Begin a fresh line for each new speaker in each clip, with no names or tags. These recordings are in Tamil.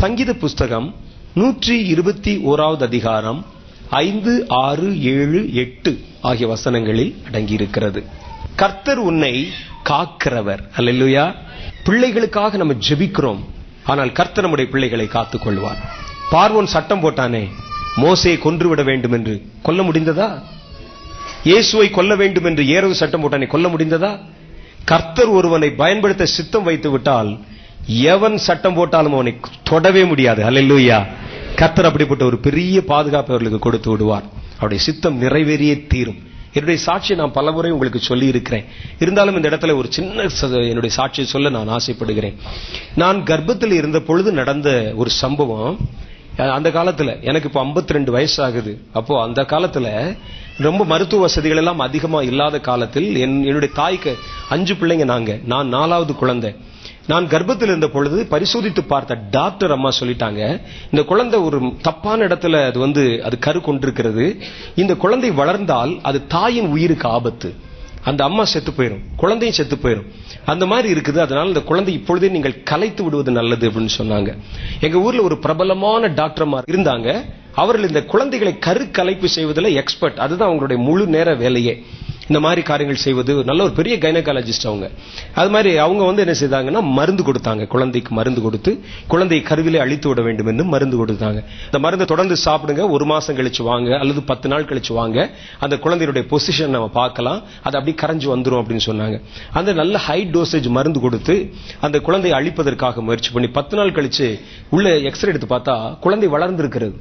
சங்கீத புஸ்தகம் 121வது அதிகாரம் 5, 6, 7, 8 ஆகிய வசனங்களில் அடங்கியிருக்கிறது. கர்த்தர் உன்னை காக்கிறவர். அல்லேலூயா. பிள்ளைகளுக்காக நம்ம ஜெபிக்கிறோம், ஆனால் கர்த்தர் நம்முடைய பிள்ளைகளை காத்துக் கொள்வார். பார்வோன் சட்டம் போட்டானே, மோசேயை கொன்றுவிட வேண்டும் என்று. கொல்ல முடிந்ததா? இயேசுவை கொல்ல வேண்டும் என்று ஏரோது சட்டம் போட்டானே, கொல்ல முடிந்ததா? கர்த்தர் ஒருவனை பயன்படுத்த சித்தம் வைத்து விட்டால் எவன் சட்டம் போட்டாலும் அவனை தொடவே முடியாது. அல்லேலூயா. கர்த்தர் அப்படிப்பட்ட ஒரு பெரிய பாதுகாப்பு அவர்களுக்கு கொடுத்து விடுவார். அவருடைய சித்தம் நிறைவேறியே தீரும். என்னுடைய சாட்சியை நான் பலமுறை உங்களுக்கு சொல்லி இருக்கிறேன். இருந்தாலும் இந்த இடத்துல ஒரு சின்ன என்னுடைய சாட்சியை சொல்ல நான் ஆசைப்படுகிறேன். நான் கர்ப்பத்தில் இருந்த பொழுது நடந்த ஒரு சம்பவம். அந்த காலத்துல எனக்கு இப்போ 52 வயசு ஆகுது. அப்போ அந்த காலத்துல ரொம்ப மருத்துவ வசதிகள் எல்லாம் அதிகமா இல்லாத காலத்தில் என்னுடைய தாய்க்கு 5 பிள்ளைங்க. நான் 4வது குழந்தை. நான் கர்ப்பத்தில் இருந்த பொழுது பரிசோதித்து பார்த்த டாக்டர் அம்மா சொல்லிட்டாங்க, இந்த குழந்தை ஒரு தப்பான இடத்துல அது கரு கொண்டிருக்கிறது. இந்த குழந்தை வளர்ந்தால் அது தாயின் உயிருக்கு ஆபத்து. அந்த அம்மா செத்து போயிடும், குழந்தையும் செத்து போயிடும். அந்த மாதிரி இருக்குது. அதனால இந்த குழந்தை இப்பொழுதே நீங்கள் கலைத்து விடுவது நல்லது அப்படின்னு சொன்னாங்க. எங்க ஊர்ல ஒரு பிரபலமான டாக்டர்மார் இருந்தாங்க. அவர்கள் இந்த குழந்தைகளை கரு கலைப்பு செய்வதில் எக்ஸ்பர்ட். அதுதான் அவங்களுடைய முழு நேர வேலையே. இந்த மாதிரி காரியங்கள் செய்வது. நல்ல ஒரு பெரிய கைனகாலஜிஸ்ட் அவங்க. அது மாதிரி அவங்க என்ன செய்தாங்கன்னா, மருந்து கொடுத்தாங்க. குழந்தைக்கு மருந்து கொடுத்து குழந்தையை கருவிலே அழித்து விட வேண்டும் என்று மருந்து கொடுத்தாங்க. இந்த மருந்தை தொடர்ந்து சாப்பிடுங்க, 1 மாசம் கழிச்சு வாங்க அல்லது 10 நாள் கழிச்சு வாங்க, அந்த குழந்தையுடைய பொசிஷன் நம்ம பார்க்கலாம், அது அப்படி கரைஞ்சு வந்துரும் அப்படின்னு சொன்னாங்க. அந்த நல்ல ஹை டோசேஜ் மருந்து கொடுத்து அந்த குழந்தையை அழிப்பதற்காக முயற்சி பண்ணி 10 நாள் கழிச்சு உள்ள எக்ஸ்ரே எடுத்து பார்த்தா குழந்தை வளர்ந்து இருக்கிறது.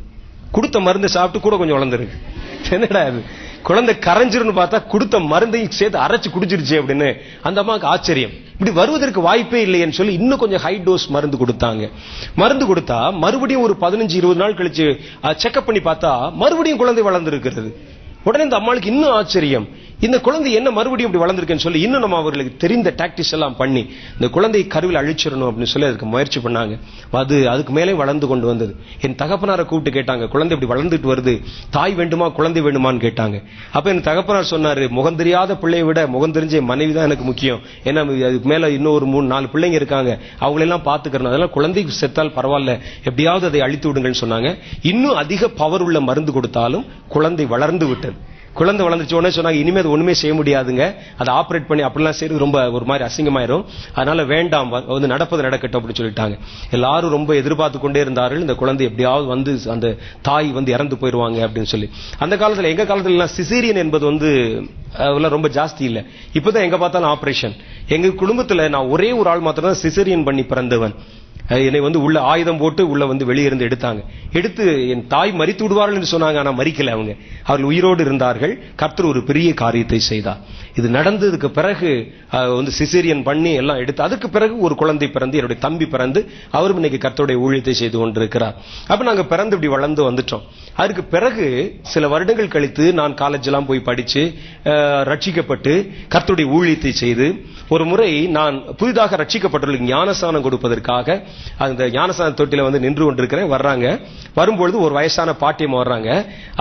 கொடுத்த மருந்து சாப்பிட்டு கூட கொஞ்சம் வளர்ந்துருக்கு. என்னடா அது, குழந்தை கரைஞ்சிருன்னு பார்த்தா கொடுத்த மருந்தையும் சேர்த்து அரைச்சு குடிச்சிருச்சு அப்படின்னு அந்த அம்மாவுக்கு ஆச்சரியம். இப்படி வருவதற்கு வாய்ப்பே இல்லைன்னு சொல்லி இன்னும் கொஞ்சம் ஹை டோஸ் மருந்து கொடுத்தாங்க. மருந்து கொடுத்தா மறுபடியும் ஒரு 15-20 நாள் கழிச்சு செக்அப் பண்ணி பார்த்தா மறுபடியும் குழந்தை வளர்ந்து இருக்கிறது. உடனே இந்த அம்மாளுக்கு இன்னும் ஆச்சரியம், இந்த குழந்தை என்ன மறுபடியும் இப்படி வளர்ந்துருக்குன்னு சொல்லி இன்னும் நம்ம அவர்களுக்கு தெரிந்த டாக்டிக்ஸ் எல்லாம் பண்ணி இந்த குழந்தையை கருவில் அழிச்சிடணும் அப்படின்னு சொல்லி அதுக்கு முயற்சி பண்ணாங்க. அதுக்கு மேலே வளர்ந்து கொண்டு வந்தது. என் தகப்பனாரை கூப்பிட்டு கேட்டாங்க, குழந்தை இப்படி வளர்ந்துட்டு வருது, தாய் வேண்டுமா குழந்தை வேண்டுமான்னு கேட்டாங்க. அப்ப என் தகப்பனார் சொன்னாரு, முகம் தெரியாத பிள்ளையை விட முகம் தெரிஞ்ச மனைவி தான் எனக்கு முக்கியம். ஏன்னா அதுக்கு மேல இன்னும் ஒரு 3-4 பிள்ளைங்க இருக்காங்க, அவங்களெல்லாம் பாத்துக்கிறேன். அதெல்லாம் குழந்தைக்கு செத்தால் பரவாயில்ல, எப்படியாவது அதை அழித்து விடுங்கன்னு சொன்னாங்க. இன்னும் அதிக பவர் உள்ள மருந்து கொடுத்தாலும் குழந்தை வளர்ந்து விட்டது. குழந்தை வளர்ந்துச்சு உடனே சொன்னாங்க, இனிமே அது ஒண்ணுமே செய்ய முடியாதுங்க, அதை ஆபரேட் பண்ணி அப்படிலாம் செய்யறது ரொம்ப ஒரு மாதிரி அசிங்கமாயிரும், அதனால வேண்டாம், நடப்பது நடக்கட்டும் அப்படின்னு சொல்லிட்டாங்க. எல்லாரும் ரொம்ப எதிர்பார்த்து கொண்டே இருந்தார்கள், இந்த குழந்தை எப்படியாவது அந்த தாய் இறந்து போயிருவாங்க அப்படின்னு சொல்லி. அந்த காலத்துல, எங்க காலத்துல எல்லாம் சிசேரியன் என்பது ரொம்ப ஜாஸ்தி இல்ல. இப்பதான் எங்க பார்த்தாலும் ஆபரேஷன். எங்க குடும்பத்துல நான் ஒரே ஒரு ஆள் மாத்திரம் தான் சிசேரியன் பண்ணி பிறந்தவன். என்னை உள்ள ஆயுதம் போட்டு உள்ள வெளியிருந்து எடுத்தாங்க. எடுத்து என் தாய் மரித்து விடுவார்கள் என்று சொன்னாங்க. ஆனா மரிக்கல, அவர்கள் உயிரோடு இருந்தார்கள். கர்த்தர் ஒரு பெரிய காரியத்தை செய்தார். இது நடந்ததுக்கு பிறகு சிசேரியன் பண்ணி எல்லாம் எடுத்து அதுக்கு பிறகு ஒரு குழந்தை பிறந்து, என்னுடைய தம்பி பிறந்து, அவரும் இன்னைக்கு கர்த்தருடைய ஊழியத்தை செய்து கொண்டிருக்கிறார். அப்ப நாங்க பிறந்து இப்படி வளர்ந்து வந்துட்டோம். அதுக்கு பிறகு சில வருடங்கள் கழித்து நான் காலேஜ் எல்லாம் போய் படிச்சு ரட்சிக்கப்பட்டு கர்த்தருடைய ஊழியத்தை செய்து, ஒரு முறை நான் புதிதாக ரட்சிக்கப்பட்டவர்களுக்கு ஞானஸ்நானம் கொடுப்பதற்காக அந்த ஞானஸ்நான தொட்டில நின்று கொண்டிருக்கிறேன். வர்றாங்க. வரும்பொழுது ஒரு வயசான பாட்டியம்மா வர்றாங்க.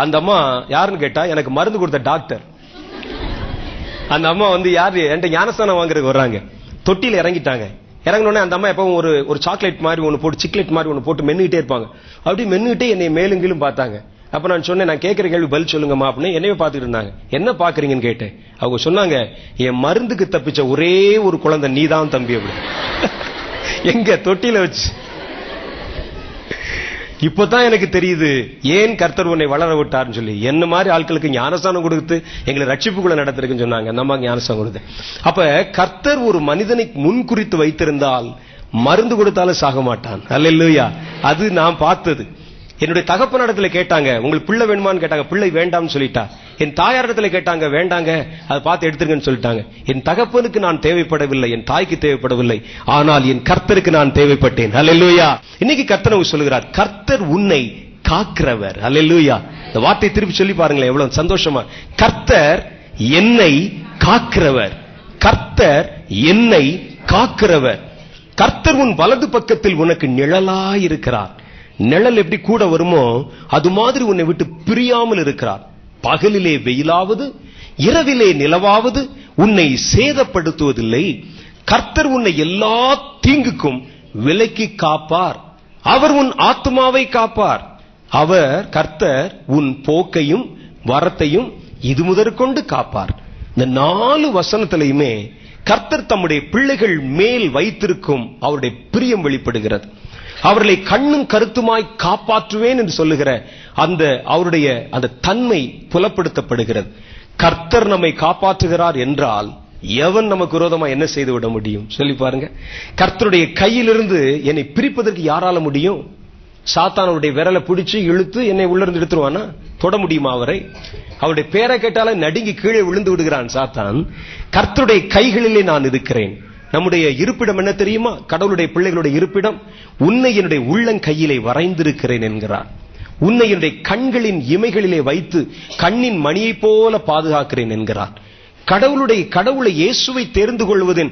அந்த அம்மா யாருன்னு கேட்டா, எனக்கு மருந்து கொடுத்த டாக்டர். அந்த அம்மா யாரு என்கிட்ட ஞானஸ்நானம் வாங்குறதுக்கு வர்றாங்க. தொட்டில இறங்கிட்டாங்க. இறங்கினோடனே அந்த அம்மா எப்பவும் ஒரு சாக்லேட் மாதிரி ஒன்று போட்டு, சிக்லேட் மாதிரி ஒன்று போட்டு மென்னுகிட்டே இருப்பாங்க. அப்படி மென்னுகிட்டே என்னை மேலுங்கிலும் பார்த்தாங்க. அப்ப நான் சொன்னேன், நான் கேட்கிற கேள்வி பதில் சொல்லுங்கம்மா அப்படின்னு. என்னைய பார்த்துட்டு இருந்தாங்க. என்ன பாக்குறீங்கன்னு கேட்டேன். அவங்க சொன்னாங்க, என் மருந்துக்கு தப்பிச்ச ஒரே ஒரு குழந்தை நீதான் தம்பி அப்படி. எங்க தொட்டில வச்சு. இப்பதான் எனக்கு தெரியுது ஏன் கர்த்தர் உன்னை வளர விட்டார்னு சொல்லி. என்ன மாதிரி ஆட்களுக்கு ஞானஸ்தானம் கொடுத்து எங்களை ரட்சிப்புக்குள்ள நடத்திருக்குன்னு சொன்னாங்க. நம்ம ஞானஸ்தானம் கொடுத்து. அப்ப கர்த்தர் ஒரு மனிதனை முன்குறித்து வைத்திருந்தால் மருந்து கொடுத்தாலும் சாக மாட்டான். அல்லேலூயா. அது நான் பார்த்தது. என்னுடைய தகப்பனிடத்துல கேட்டாங்க, உங்களுக்கு பிள்ளை வேணுமான்னு கேட்டாங்க. பிள்ளை வேண்டாம்னு சொல்லிட்டா. என் தாயாரிடத்துல கேட்டாங்க, வேண்டாங்க, அதை பார்த்து எடுத்துருங்கன்னு சொல்லிட்டாங்க. என் தகப்பனுக்கு நான் தேவைப்படவில்லை, என் தாய்க்கு தேவைப்படவில்லை, ஆனால் என் கர்த்தருக்கு நான் தேவைப்பட்டேன். அல்லேலூயா. இன்னைக்கு கர்த்தர் சொல்லுகிறார், கர்த்தர் உன்னை காக்கிறவர். அல்லேலூயா. இந்த வார்த்தை திருப்பி சொல்லி பாருங்களேன், எவ்வளவு சந்தோஷமா. கர்த்தர் என்னை காக்கிறவர். கர்த்தர் என்னை காக்கிறவர். கர்த்தர் உன் வலது பக்கத்தில் உனக்கு நிழலாயிருக்கிறார். நிழல் எப்படி கூட வருமோ அது மாதிரி உன்னை விட்டு பிரியாமல் இருக்கிறார். பகலிலே வெயிலாவது இரவிலே நிலவாவது உன்னை சேதப்படுத்துவதில்லை. கர்த்தர் உன்னை எல்லா தீங்குக்கும் விலக்கி காப்பார். அவர் உன் ஆத்துமாவை காப்பார். அவர் கர்த்தர் உன் போக்கையும் வரத்தையும் இது முதற்கொண்டு காப்பார். இந்த 4 வசனத்திலையுமே கர்த்தர் தம்முடைய பிள்ளைகள் மேல் வைத்திருக்கும் அவருடைய பிரியம் வெளிப்படுகிறது. அவர்களை கண்ணும் கருத்துமாய் காப்பாற்றுவேன் என்று சொல்லுகிற அந்த அவருடைய அந்த தன்மை புலப்படுத்தப்படுகிறது. கர்த்தர் நம்மை காப்பாற்றுகிறார் என்றால் எவன் நமக்கு விரோதமா என்ன செய்து விட முடியும்? சொல்லி பாருங்க. கர்த்தருடைய கையிலிருந்து என்னை பிரிப்பதற்கு யாரால முடியும்? சாத்தான் அவருடைய விரலை பிடிச்சு இழுத்து என்னை உள்ள இருந்து எடுத்துருவானா? தொட முடியுமா அவரை? அவருடைய பேரை கேட்டால நடுங்கி கீழே விழுந்து விடுகிறான் சாத்தான். கர்த்தருடைய கைகளிலே நான் இருக்கிறேன். நம்முடைய இருப்பிடம் என்ன தெரியுமா? கடவுளுடைய பிள்ளைகளுடைய இருப்பிடம், உன்னை என்னுடைய உள்ளங்கையிலே வரைந்திருக்கிறேன் என்கிறார். உன்னை என்னுடைய கண்களின் இமைகளிலே வைத்து கண்ணின் மணியை போல பாதுகாக்கிறேன் என்கிறார். கடவுளை இயேசுவை தெரிந்து கொள்வதின்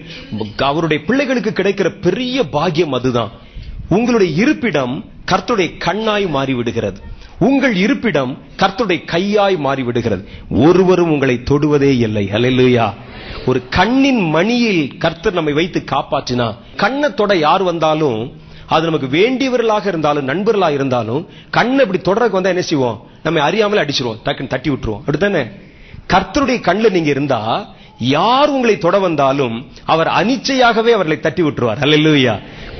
அவருடைய பிள்ளைகளுக்கு கிடைக்கிற பெரிய பாக்கியம் அதுதான். உங்களுடைய இருப்பிடம் கர்த்தருடைய கண்ணாய் மாறிவிடுகிறது. உங்கள் இருப்பிடம் கர்த்தருடைய கையாய் மாறிவிடுகிறது. ஒருவரும் உங்களை தொடுவதே இல்லை. ஹல்லேலூயா. ஒரு கண்ணின் மணியில் கர்த்தர் நம்மை வைத்து காப்பாற்றினா, கண்ணை தொட யார் வந்தாலும், அது நமக்கு வேண்டியவர்களாக இருந்தாலும் நண்பர்களாக இருந்தாலும், கண்ணை இப்படி தொடர்க்கு வந்தா என்ன செய்வோம்? நம்ம அறியாமலே அடிச்சிருவோம், டக்குன்னு தட்டி விட்டுருவோம். அப்படித்தானே? கர்த்தருடைய கண்ணில் நீங்க இருந்தா யார் உங்களை தொட வந்தாலும் அவர் அனிச்சையாகவே அவர்களை தட்டி விட்டுருவார். ஹல்லேலூயா.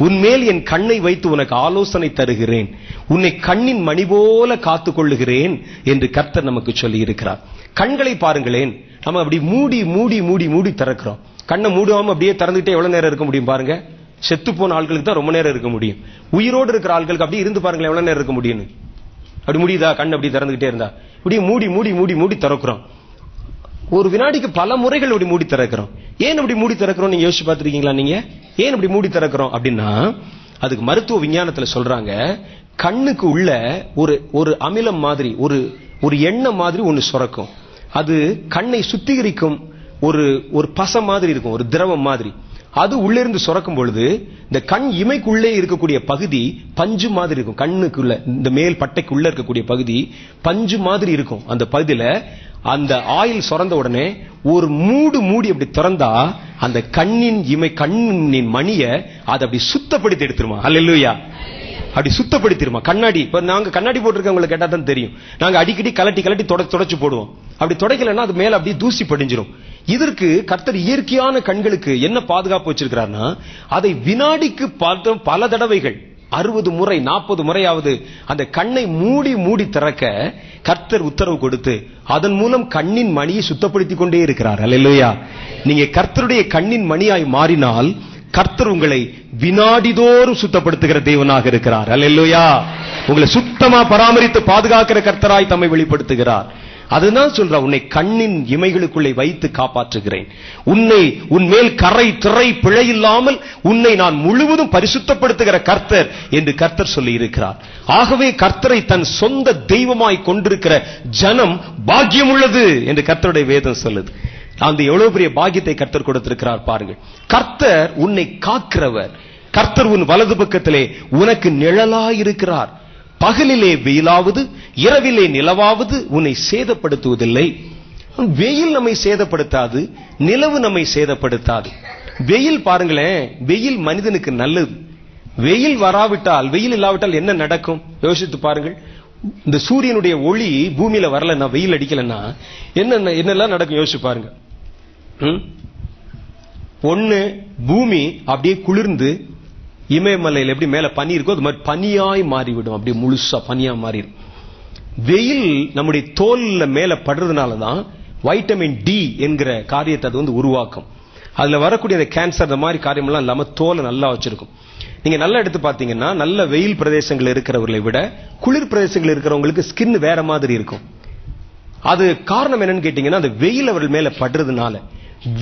உன்மேல் என் கண்ணை வைத்து உனக்கு ஆலோசனை தருகிறேன், உன்னை கண்ணின் மணி போல காத்துக் கொள்ளுகிறேன் என்று கர்த்தர் நமக்கு சொல்லி இருக்கிறார். கண்களை பாருங்களேன், நம்ம அப்படி மூடி மூடி மூடி மூடி திறக்கிறோம். கண்ணை மூடாம அப்படியே திறந்துகிட்டே எவ்வளவு நேரம் இருக்க முடியும் பாருங்க? செத்து போன ஆட்களுக்கு தான் ரொம்ப நேரம் இருக்க முடியும். உயிரோடு இருக்கிற ஆட்களுக்கு அப்படி இருந்து பாருங்களேன் எவ்வளவு நேரம் இருக்க முடியும்? அப்படி முடியுதா? கண் அப்படி திறந்துகிட்டே இருந்தா இப்படி மூடி மூடி மூடி மூடி திறக்கிறோம். ஒரு வினாடிக்கு பல முறைகள் அப்படி மூடி திறக்கிறோம். ஏன் அப்படி மூடி திறக்கிறோம் நீங்க யோசிச்சு பார்த்திருக்கீங்களா? நீங்க ஏன் அப்படி மூடி திறக்கிறோம் அப்படின்னா, அதுக்கு மருத்துவ விஞ்ஞானத்துல சொல்றாங்க, கண்ணுக்கு உள்ள ஒரு அமிலம் மாதிரி ஒரு எண்ணெய் மாதிரி ஒன்னு சுரக்கும். அது கண்ணை சுத்திகரிக்கும். ஒரு பசை மாதிரி இருக்கும், ஒரு திரவம் மாதிரி. அது உள்ளே இருந்து சுரக்கும் பொழுது இந்த கண் இமைக்குள்ளே இருக்கக்கூடிய பகுதி பஞ்சு மாதிரி இருக்கும். கண்ணுக்குள்ள இந்த மேல் பட்டைக்குள்ள இருக்கக்கூடிய பகுதி பஞ்சு மாதிரி இருக்கும். அந்த பகுதியில அந்த ஆயில் சுரந்த உடனே ஒரு மூடி அப்படி திறந்தா அந்த கண்ணின் மணிய அதை அப்படி சுத்தப்படுத்தி எடுத்துருமா. அல்லேலூயா. அப்படி சுத்தப்படுத்திருமா. கண்ணாடி, இப்ப நாங்க கண்ணாடி போட்டிருக்கவங்களுக்கு கேட்டா தான் தெரியும். நாங்க அடிக்கடி கலட்டி தொடச்சு போடுவோம். அப்படி துடைக்கலன்னா அது மேல அப்படி தூசி படிஞ்சிரும். இதற்கு கர்த்தர் இயற்கையான கண்களுக்கு என்ன பாதுகாப்பு வச்சிருக்கிறார்னா, அதை வினாடிக்கு பார்த்தோம் பல தடவைகள் 60 முறை 40 முறையாவது அந்த கண்ணை மூடி மூடி திறக்க கர்த்தர் உத்தரவு கொடுத்து அதன் மூலம் கண்ணின் மணியை சுத்தப்படுத்திக் கொண்டே இருக்கிறார். அல்லேலூயா. நீங்க கர்த்தருடைய கண்ணின் மணியாய் மாறினால் கர்த்தர் உங்களை வினாடிதோறும் சுத்தப்படுத்துகிற தேவனாக இருக்கிறார். அல்லேலூயா. உங்களை சுத்தமா பராமரித்து பாதுகாக்கிற கர்த்தராய் தம்மை வெளிப்படுத்துகிறார். அதுதான் சொல்ற, உன்னை கண்ணின் இமைகளுக்குள்ளே வைத்து காப்பாற்றுகிறேன், உன்னை உன்மேல் கரை திரை பிழை இல்லாமல் உன்னை நான் முழுவதும் பரிசுத்தப்படுத்துகிற கர்த்தர் என்று கர்த்தர் சொல்லி இருக்கிறார். ஆகவே கர்த்தரை தன் சொந்த தெய்வமாய் கொண்டிருக்கிற ஜனம் பாக்கியம் உள்ளது என்று கர்த்தருடைய வேதம் சொல்லுது. அந்த எவ்வளவு பெரிய பாக்கியத்தை கர்த்தர் கொடுத்திருக்கிறார் பாருங்கள். கர்த்தர் உன்னை காக்கிறவர். கர்த்தர் உன் வலது பக்கத்திலே உனக்கு நிழலாயிருக்கிறார். பகலிலே வெயிலாவது இரவிலே நிலவாவது உன்னை சேதப்படுத்துவதில்லை. வெயில் நம்மை சேதப்படுத்தாது, நிலவு நம்மை சேதப்படுத்தாது. வெயில் பாருங்களேன், வெயில் மனிதனுக்கு நல்லது. வெயில் இல்லாவிட்டால் என்ன நடக்கும் யோசித்து பாருங்கள். இந்த சூரியனுடைய ஒளி பூமியில வரலன்னா, வெயில் அடிக்கலன்னா என்னெல்லாம் நடக்கும் யோசிச்சு பாருங்க. ஒண்ணு, பூமி அப்படியே குளிர்ந்து இமயமலையில் எப்படி மேல பனி இருக்கோ அது மாதிரி பனியாய் மாறிவிடும். அப்படியே முழுசா பனியா மாறிடும். வெயில் நம்முடைய தோல்ல மேல படுறதுனாலதான் வைட்டமின் டி என்கிற காரியத்தை அது உருவாக்கும். அதுல வரக்கூடிய அந்த கேன்சர் இந்த மாதிரி காரியம் எல்லாம் இல்லாம தோலை நல்லா வச்சிருக்கும். நீங்க நல்லா எடுத்து பாத்தீங்கன்னா, நல்ல வெயில் பிரதேசங்கள் இருக்கிறவர்களை விட குளிர் பிரதேசங்கள் இருக்கிறவங்களுக்கு ஸ்கின் வேற மாதிரி இருக்கும். அது காரணம் என்னன்னு கேட்டீங்கன்னா, அந்த வெயில் அவர்கள் மேல படுறதுனால,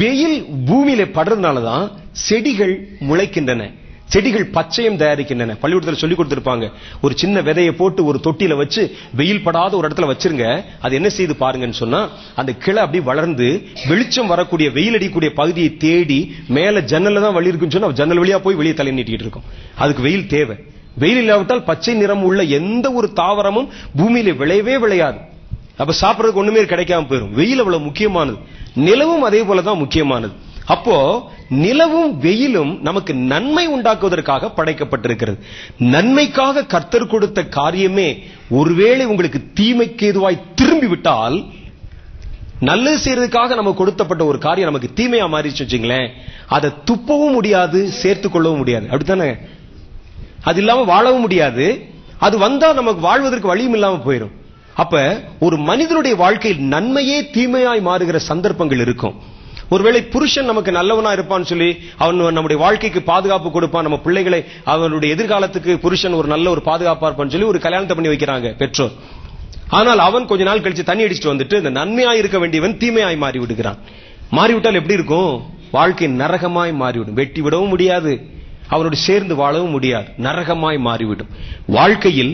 வெயில் பூமியில படுறதுனாலதான் செடிகள் முளைக்கின்றன, செடிகள் பச்சையம் தயாரிக்கின்றன. பள்ளிக்கூடத்தில் சொல்லி கொடுத்திருப்பாங்க, ஒரு சின்ன விதையை போட்டு ஒரு தொட்டியில வச்சு வெயில் படாத ஒரு இடத்துல வச்சிருங்க, அது என்ன செய்து பாருங்கன்னு சொன்னா, அந்த கிளை அப்படி வளர்ந்து வெளிச்சம் வரக்கூடிய வெயில் அடிக்கக்கூடிய பகுதியை தேடி மேல ஜன்னல்ல தான் வழி இருக்குன்னு சொன்னா ஜன்னல் வழியா போய் வெளியே தலை நீட்டிட்டு இருக்கும். அதுக்கு வெயில் தேவை. வெயில் இல்லாவிட்டால் பச்சை நிறம் உள்ள எந்த ஒரு தாவரமும் பூமியில விளையவே விளையாது. அப்ப சாப்பிடறதுக்கு ஒண்ணுமே கிடைக்காம போயிடும். வெயில் அவ்வளவு முக்கியமானது. நிலவும் அதே போலதான் முக்கியமானது. அப்போ நிலவும் வெயிலும் நமக்கு நன்மை உண்டாக்குவதற்காக படைக்கப்பட்டிருக்கிறது. நன்மைக்காக கர்த்தர் கொடுத்த காரியமே ஒருவேளை உங்களுக்கு தீமைக்கு ஏதுவாய் திரும்பி விட்டால், நல்லது செய்யறதுக்காக நமக்கு கொடுத்தப்பட்ட ஒரு காரியம் நமக்கு தீமையா மாறிச்சு வச்சுங்களேன், அதை துப்பவும் முடியாது, சேர்த்துக் கொள்ளவும் முடியாது. அப்படித்தானே? அது இல்லாம வாழவும் முடியாது. அது வந்தா நமக்கு வாழ்வதற்கு வழியும் இல்லாம போயிடும். அப்ப ஒரு மனிதனுடைய வாழ்க்கையில் நன்மையே தீமையாய் மாறுகிற சந்தர்ப்பங்கள் இருக்கும். ஒருவேளை புருஷன் நமக்கு நல்லவனா இருப்பான்னு சொல்லி அவன் நம்முடைய வாழ்க்கைக்கு பாதுகாப்பு கொடுப்பான், நம்ம பிள்ளைகளை அவனுடைய எதிர்காலத்துக்கு புருஷன் ஒரு நல்ல ஒரு பாதுகாப்பா இருப்பான்னு சொல்லி ஒரு கல்யாணத்தை பண்ணி வைக்கிறாங்க பெற்றோர். ஆனால் அவன் கொஞ்ச நாள் கழிச்சு தண்ணி அடிச்சுட்டு வந்துட்டு இந்த நன்மையாய் இருக்க வேண்டியவன் தீமையாய் மாறி விடுகிறான். மாறிவிட்டால் எப்படி இருக்கும்? வாழ்க்கை நரகமாய் மாறிவிடும். வெட்டி விடவும் முடியாது, அவனோடு சேர்ந்து வாழவும் முடியாது, நரகமாய் மாறிவிடும். வாழ்க்கையில்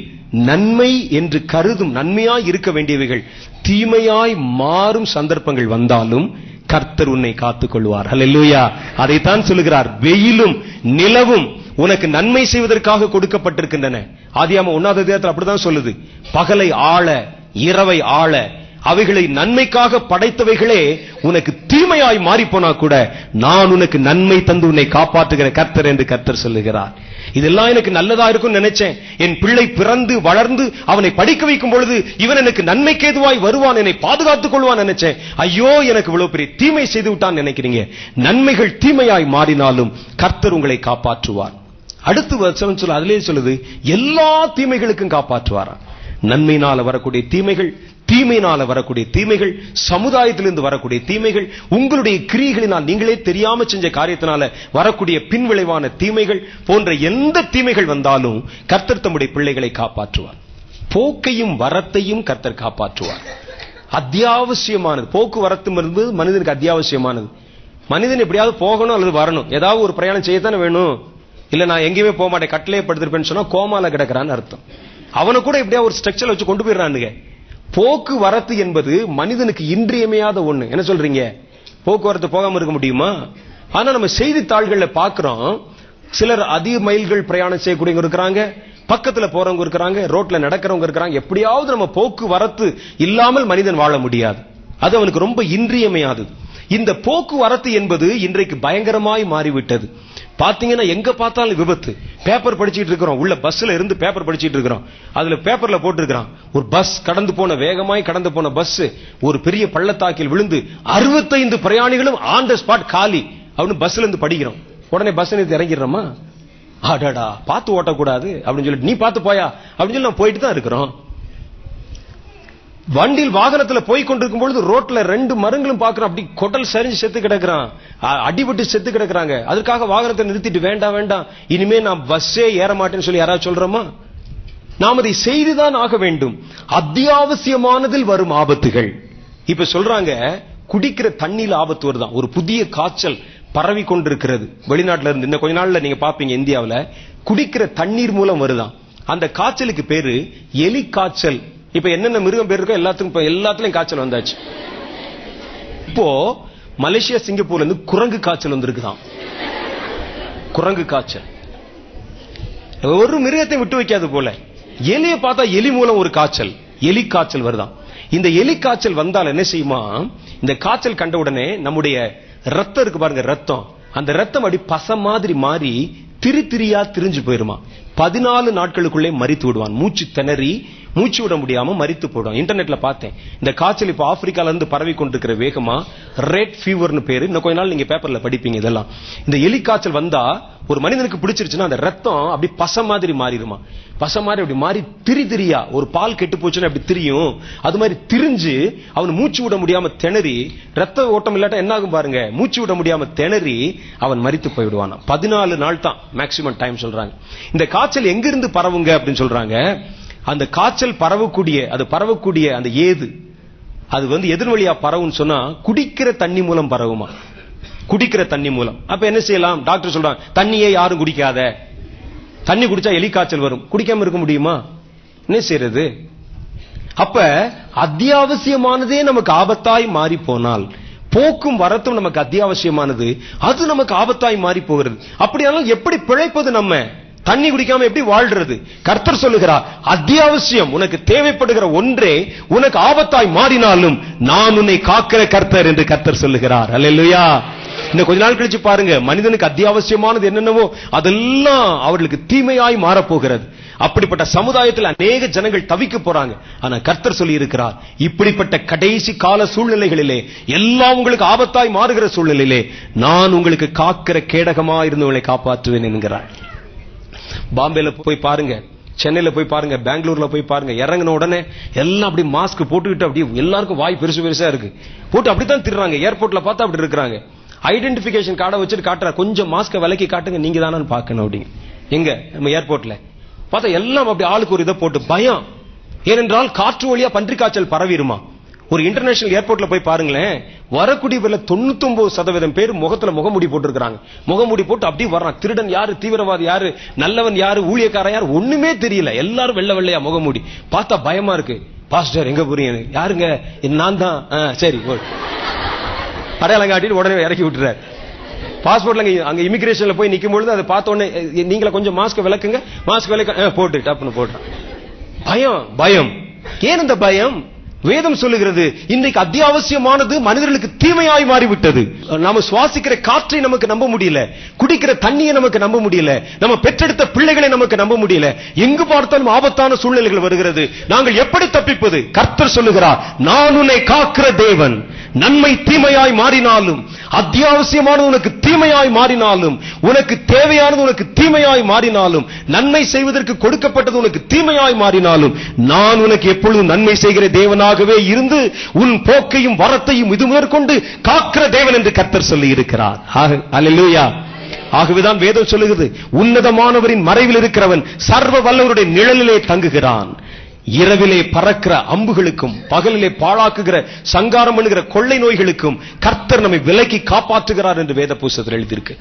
நன்மை என்று கருதும் நன்மையாய் இருக்க வேண்டியவைகள் தீமையாய் மாறும் சந்தர்ப்பங்கள் வந்தாலும் கர்த்தர் உன்னை காத்துக் கொள்வார். ஹல்லேலூயா. அதைத்தான் சொல்லுகிறார், வெயிலும் நிலவும் உனக்கு நன்மை செய்வதற்காக கொடுக்கப்பட்டிருக்கின்றன. ஆதியாகமம் 1ஆம் அதிகாரத்தில் அப்படிதான் சொல்லுது. பகலை ஆள இரவை ஆள அவைகளை நன்மைக்காக படைத்தவைகளே உனக்கு தீமையாய் மாறி போனா கூட நான் உனக்கு நன்மை தந்து உன்னை காப்பாற்றுகிற கர்த்தர் என்று கர்த்தர் சொல்லுகிறார். இதெல்லாம் எனக்கு நல்லதா இருக்கும் நினைச்சேன். என் பிள்ளை பிறந்து வளர்ந்து அவனை படிக்க வைக்கும் பொழுது இவன் எனக்கு நன்மைக்கு ஏதுவாய் வருவான், என்னை பாதுகாத்துக் கொள்வான் நினைச்சேன். ஐயோ, எனக்கு இவ்வளவு பெரிய தீமை செய்து விட்டான் நினைக்கிறீங்க. நன்மைகள் தீமையாய் மாறினாலும் கர்த்தர் உங்களை காப்பாற்றுவார். அடுத்து வசனம் சொல்ல அதிலே சொல்லுது, எல்லா தீமைகளுக்கும் காப்பாற்றுவாரா. நன்மையினால வரக்கூடிய தீமைகள், தீமையினால வரக்கூடிய தீமைகள், சமுதாயத்திலிருந்து வரக்கூடிய தீமைகள், உங்களுடைய கிரியைகளினால் நீங்களே தெரியாம செஞ்ச காரியத்தினால வரக்கூடிய பின்விளைவான தீமைகள் போன்ற எந்த தீமைகள் வந்தாலும் கர்த்தர் தம்முடைய பிள்ளைகளை காப்பாற்றுவார். போக்கையும் வரத்தையும் கர்த்தர் காப்பாற்றுவார். அத்தியாவசியமானது போக்குவரத்து என்பது மனிதனுக்கு அத்தியாவசியமானது. மனிதன் எப்படியாவது போகணும் அல்லது வரணும், ஏதாவது ஒரு பிரயாணம் செய்யத்தானே வேணும். இல்ல நான் எங்கேயுமே போக மாட்டேன், கட்டிலே படுத்திருப்பேன்னு சொன்னா கோமால கிடக்கிறான்னு அர்த்தம். அவனை கூட எப்படியா ஒரு ஸ்ட்ரக்சர் வச்சு கொண்டு போயிடறானுங்க. போக்குவரத்து என்பது மனிதனுக்கு இன்றியமையாத ஒண்ணு. என்ன சொல்றீங்க? போக்குவரத்து போகாம இருக்க முடியுமா? ஆனா நம்ம செய்தித்தாள்கள்ல பாக்குறோம், சிலர் அதிக மைல்கள் பிரயாணம் செய்யக்கூடியவங்க இருக்கிறாங்க, பக்கத்துல போறவங்க இருக்கிறாங்க, ரோட்ல நடக்கிறவங்க இருக்கிறாங்க. எப்படியாவது நம்ம போக்குவரத்து இல்லாமல் மனிதன் வாழ முடியாது. அது அவனுக்கு ரொம்ப இன்றியமையாதது. இந்த போக்குவரத்து என்பது இன்றைக்கு பயங்கரமாய் மாறிவிட்டது. பாத்தீங்கன்னா எங்க பார்த்தாலும் விபத்து. பேப்பர் படிச்சிட்டு இருக்கிறோம், உள்ள பஸ்ல இருந்து பேப்பர் படிச்சிட்டு இருக்கிறோம். அதுல பேப்பர்ல போட்டிருக்கிறான், ஒரு பஸ் கடந்து போன வேகமாய் கடந்து போன பஸ் ஒரு பெரிய பள்ளத்தாக்கில் விழுந்து 65 பிரயாணிகளும் ஆன் த ஸ்பாட் காலி அப்படின்னு பஸ்ல இருந்து படிக்கிறோம். உடனே பஸ் நிறுத்தி இறங்கிடுறோமா? அடடா, பார்த்து ஓட்டக்கூடாது அப்படின்னு சொல்லிட்டு நீ பார்த்து போயா அப்படின்னு சொல்லி நான் போயிட்டு தான் இருக்கிறோம். வண்டியில் வாகனத்துல போய் கொண்டிருக்கும் பொழுது ரோட்ல 2 மரங்களும் பாக்குறோம், அப்படி கொட்டல் சரிஞ்சு செத்து கிடக்குறான், அடிபட்டு செத்து கிடக்குறாங்க. அதுக்காக வாகனத்தை நிறுத்திட்டு வேண்டாம் வேண்டாம் இனிமே நான் பஸ்ஸே ஏற மாட்டேன்னு சொல்லி யாராவது சொல்றோமா? நாம் அதை செய்துதான் ஆக வேண்டும். அத்தியாவசியமானதில் வரும் ஆபத்துகள். இப்ப சொல்றாங்க, குடிக்கிற தண்ணியில ஆபத்து வருதான். ஒரு புதிய காய்ச்சல் பரவி கொண்டிருக்கிறது வெளிநாட்டுல இருந்து. இந்த கொஞ்ச நாள்ல நீங்க பாப்பீங்க இந்தியாவில் குடிக்கிற தண்ணீர் மூலம் வருதான். அந்த காய்ச்சலுக்கு பேரு எலி காய்ச்சல். இப்ப என்னென்ன மிருகம் பேர் இருக்கோ எல்லாத்துலயும் காய்ச்சல் வந்தாச்சு. இப்போ மலேசியா சிங்கப்பூர்ல இருந்து குரங்கு காய்ச்சல் வந்திருக்குதான். குரங்கு காய்ச்சல் ஒரு மிருகத்தை விட்டு வைக்காது போல. எலியை பார்த்தா எலி மூலம் ஒரு காய்ச்சல், எலி காய்ச்சல் வருதான். இந்த எலி காய்ச்சல் வந்தால் என்ன செய்யுமா? இந்த காய்ச்சல் கண்ட உடனே நம்முடைய ரத்தம் இருக்கு பாருங்க, ரத்தம், அந்த ரத்தம் அப்படி பசை மாதிரி மாறி திரியா திரிஞ்சு போயிருமா. 14 நாட்களுக்குள்ளே மரித்து விடுவான். மூச்சு திணறி மூச்சு விட முடியாம மரித்து போடுவான். இன்டர்நெட்ல பார்த்தேன். இந்த காய்ச்சல் இப்ப ஆப்பிரிக்கால இருந்து பரவி கொண்டிருக்கிற வேகமா ரெட் ஃபீவர்னு பேரு. இன்னும் கொஞ்ச நாள் நீங்க பேப்பர்ல படிப்பீங்க இதெல்லாம். இந்த எலி காய்ச்சல் வந்தா ஒரு மனிதனுக்கு பிடிச்சிருச்சுன்னா அந்த ரத்தம் அப்படி பசை மாதிரி மாறிடுமா. பசை மாதிரி அப்படி மாறி திரியா, ஒரு பால் கெட்டு போச்சுன்னா அப்படி திரியும், அது மாதிரி திரிஞ்சு அவன் மூச்சு விட முடியாம திணறி, ரத்த ஓட்டம் இல்லாட்டா என்ன ஆகும் பாருங்க, மூச்சு விட முடியாம திணறி அவன் மரித்து போய்விடுவான். 14 நாள் தான் மேக்சிமம் டைம் சொல்றாங்க. இந்த காய்ச்சல் எங்கிருந்து பரவுங்க அப்படின்னு சொல்றாங்க. அந்த காய்ச்சல் பரவக்கூடிய அந்த ஏது அது எதிர்வழியா பரவும் சொன்னா குடிக்கிற தண்ணி மூலம் பரவுமா. குடிக்கிற தண்ணி மூலம். அப்ப என்ன செய்யலாம்? டாக்டர் சொல்றாங்க, தண்ணியே யாரும் குடிக்காத, தண்ணி குடிச்சா எலி காய்ச்சல் வரும். குடிக்காம இருக்க முடியுமா? என்ன செய்யறது? அப்ப அத்தியாவசியமானதே நமக்கு ஆபத்தாய் மாறி போனால், போக்கும் வரத்தும் நமக்கு அத்தியாவசியமானது, அது நமக்கு ஆபத்தாய் மாறி போகிறது. அப்படியானால் எப்படி பிழைப்பது? நம்ம தண்ணி குடிக்காம எப்படி வாழ்றது? கர்த்தர் சொல்லுகிறார், அத்தியாவசியம் உனக்கு தேவைப்படுகிற ஒன்றே உனக்கு ஆபத்தாய் மாறினாலும் நான் உன்னை காக்கிற கர்த்தர் என்று கர்த்தர் சொல்லுகிறார். அல்லேலூயா. இன்னும் கொஞ்ச நாள் கழிச்சு பாருங்க, மனிதனுக்கு அத்தியாவசியமானது என்னென்னவோ அதெல்லாம் அவர்களுக்கு தீமையாய் மாறப்போகிறது. அப்படிப்பட்ட சமுதாயத்தில் அநேக ஜனங்கள் தவிக்க போறாங்க. ஆனா கர்த்தர் சொல்லி இருக்கிறார், இப்படிப்பட்ட கடைசி கால சூழ்நிலைகளிலே, எல்லாம் உங்களுக்கு ஆபத்தாய் மாறுகிற சூழ்நிலையிலே நான் உங்களுக்கு காக்கிற கேடகமா இருந்து உங்களை காப்பாற்றுவேன் என்கிறார். பாம்பேல போய் பாருங்க, சென்னையில போய் பாருங்க, பெங்களூர்ல போய் பாருங்க, இறங்கின உடனே எல்லாம் அப்படி மாஸ்க் போட்டுக்கிட்டு அப்படி எல்லாருக்கும் வாய் பெருசு பெருசா இருக்கு, போட்டு அப்படித்தான் திடுறாங்க. ஏர்போர்ட்ல பார்த்தா அப்படி இருக்கிறாங்க. ஐடென்டிபிகேஷன் கார்டை வச்சுட்டு காட்டுற, கொஞ்சம் மாஸ்க விலக்கி காட்டுங்க, நீங்க தானு பாக்கணும் அப்படிங்க. எங்க நம்ம ஏர்போர்ட்ல பார்த்தா எல்லாம் அப்படி ஆளுக்கு ஒரு இதை போட்டு பயம். ஏனென்றால் காற்று வழியா பன்றி காய்ச்சல் பரவிடுமா. ஒரு இன்டர்நேஷனல் ஏர்போர்ட்ல போய் பாருங்களேன், வரக்கூடிய 99% பேர் முகத்துல முகமூடி போட்டுருக்காங்க. முகமூடி போட்டு அப்படி வர்றான். திருடன் யாரு, தீவிரவாதி யாரு, நல்லவன் யாரு, ஊழியக்காரன் யாரு, ஒண்ணுமே தெரியல. எல்லாரும் வெள்ளை வெள்ளையா முகமூடி. பார்த்தா பயமா இருக்கு. பாஸ்டர் எங்க போறீங்க? யாருங்க? நான் தான். சரி, அடையாளம் காட்டிட்டு உடனே இறக்கி விட்டுறாரு. பாஸ்போர்ட்ல அங்க இமிகிரேஷன்ல போய் நிக்கும் பொழுது அதை பார்த்த உடனே, நீங்கள கொஞ்சம் மாஸ்க் விளக்குங்க, மாஸ்க் விளக்க போட்டு டப்புன்னு போடுறான். பயம் பயம். ஏன் இந்த பயம்? வேதம் சொல்லுகிறது, இன்றைக்கு அத்தியாவசியமானது மனிதர்களுக்கு தீமையாய் மாறிவிட்டது. நாம சுவாசிக்கிற காற்றை நமக்கு நம்ப முடியல, குடிக்கிற தண்ணியை நமக்கு நம்ப முடியல, நம்ம பெற்றெடுத்த பிள்ளைகளை நமக்கு நம்ப முடியல. எங்கு பார்த்தாலும் ஆபத்தான சூழ்நிலைகள் வருகிறது. நாங்கள் எப்படி தப்பிப்பது? கர்த்தர் சொல்லுகிறார், நான் உன்னை காக்கிற தேவன். நன்மை தீமையாய் மாறினாலும், அத்தியாவசியமானது உனக்கு தீமையாய் மாறினாலும், உனக்கு தேவையானது உனக்கு தீமையாய் மாறினாலும், நன்மை செய்வதற்கு கொடுக்கப்பட்டது உனக்கு தீமையாய் மாறினாலும், நான் உனக்கு எப்பொழுதும் நன்மை செய்கிற தேவனாகவே இருந்து உன் போக்கையும் வரத்தையும் இது மேற்கொண்டு காக்கிற தேவன் என்று கர்த்தர் சொல்லி இருக்கிறார். அல்லேலூயா. ஆகவேதான் வேதம் சொல்லுகிறது, உன்னதமானவரின் மறைவில் இருக்கிறவன் சர்வ வல்லவருடைய நிழலிலே தங்குகிறான். இரவிலே பறக்கிற அம்புகளுக்கும் பகலிலே பாழாக்குகிற சங்காரம் பண்ணுகிற கொள்ளை நோய்களுக்கும் கர்த்தர் நம்மை விலக்கி காப்பாற்றுகிறார் என்று வேத புஸ்தகத்தில் எழுதியிருக்கு.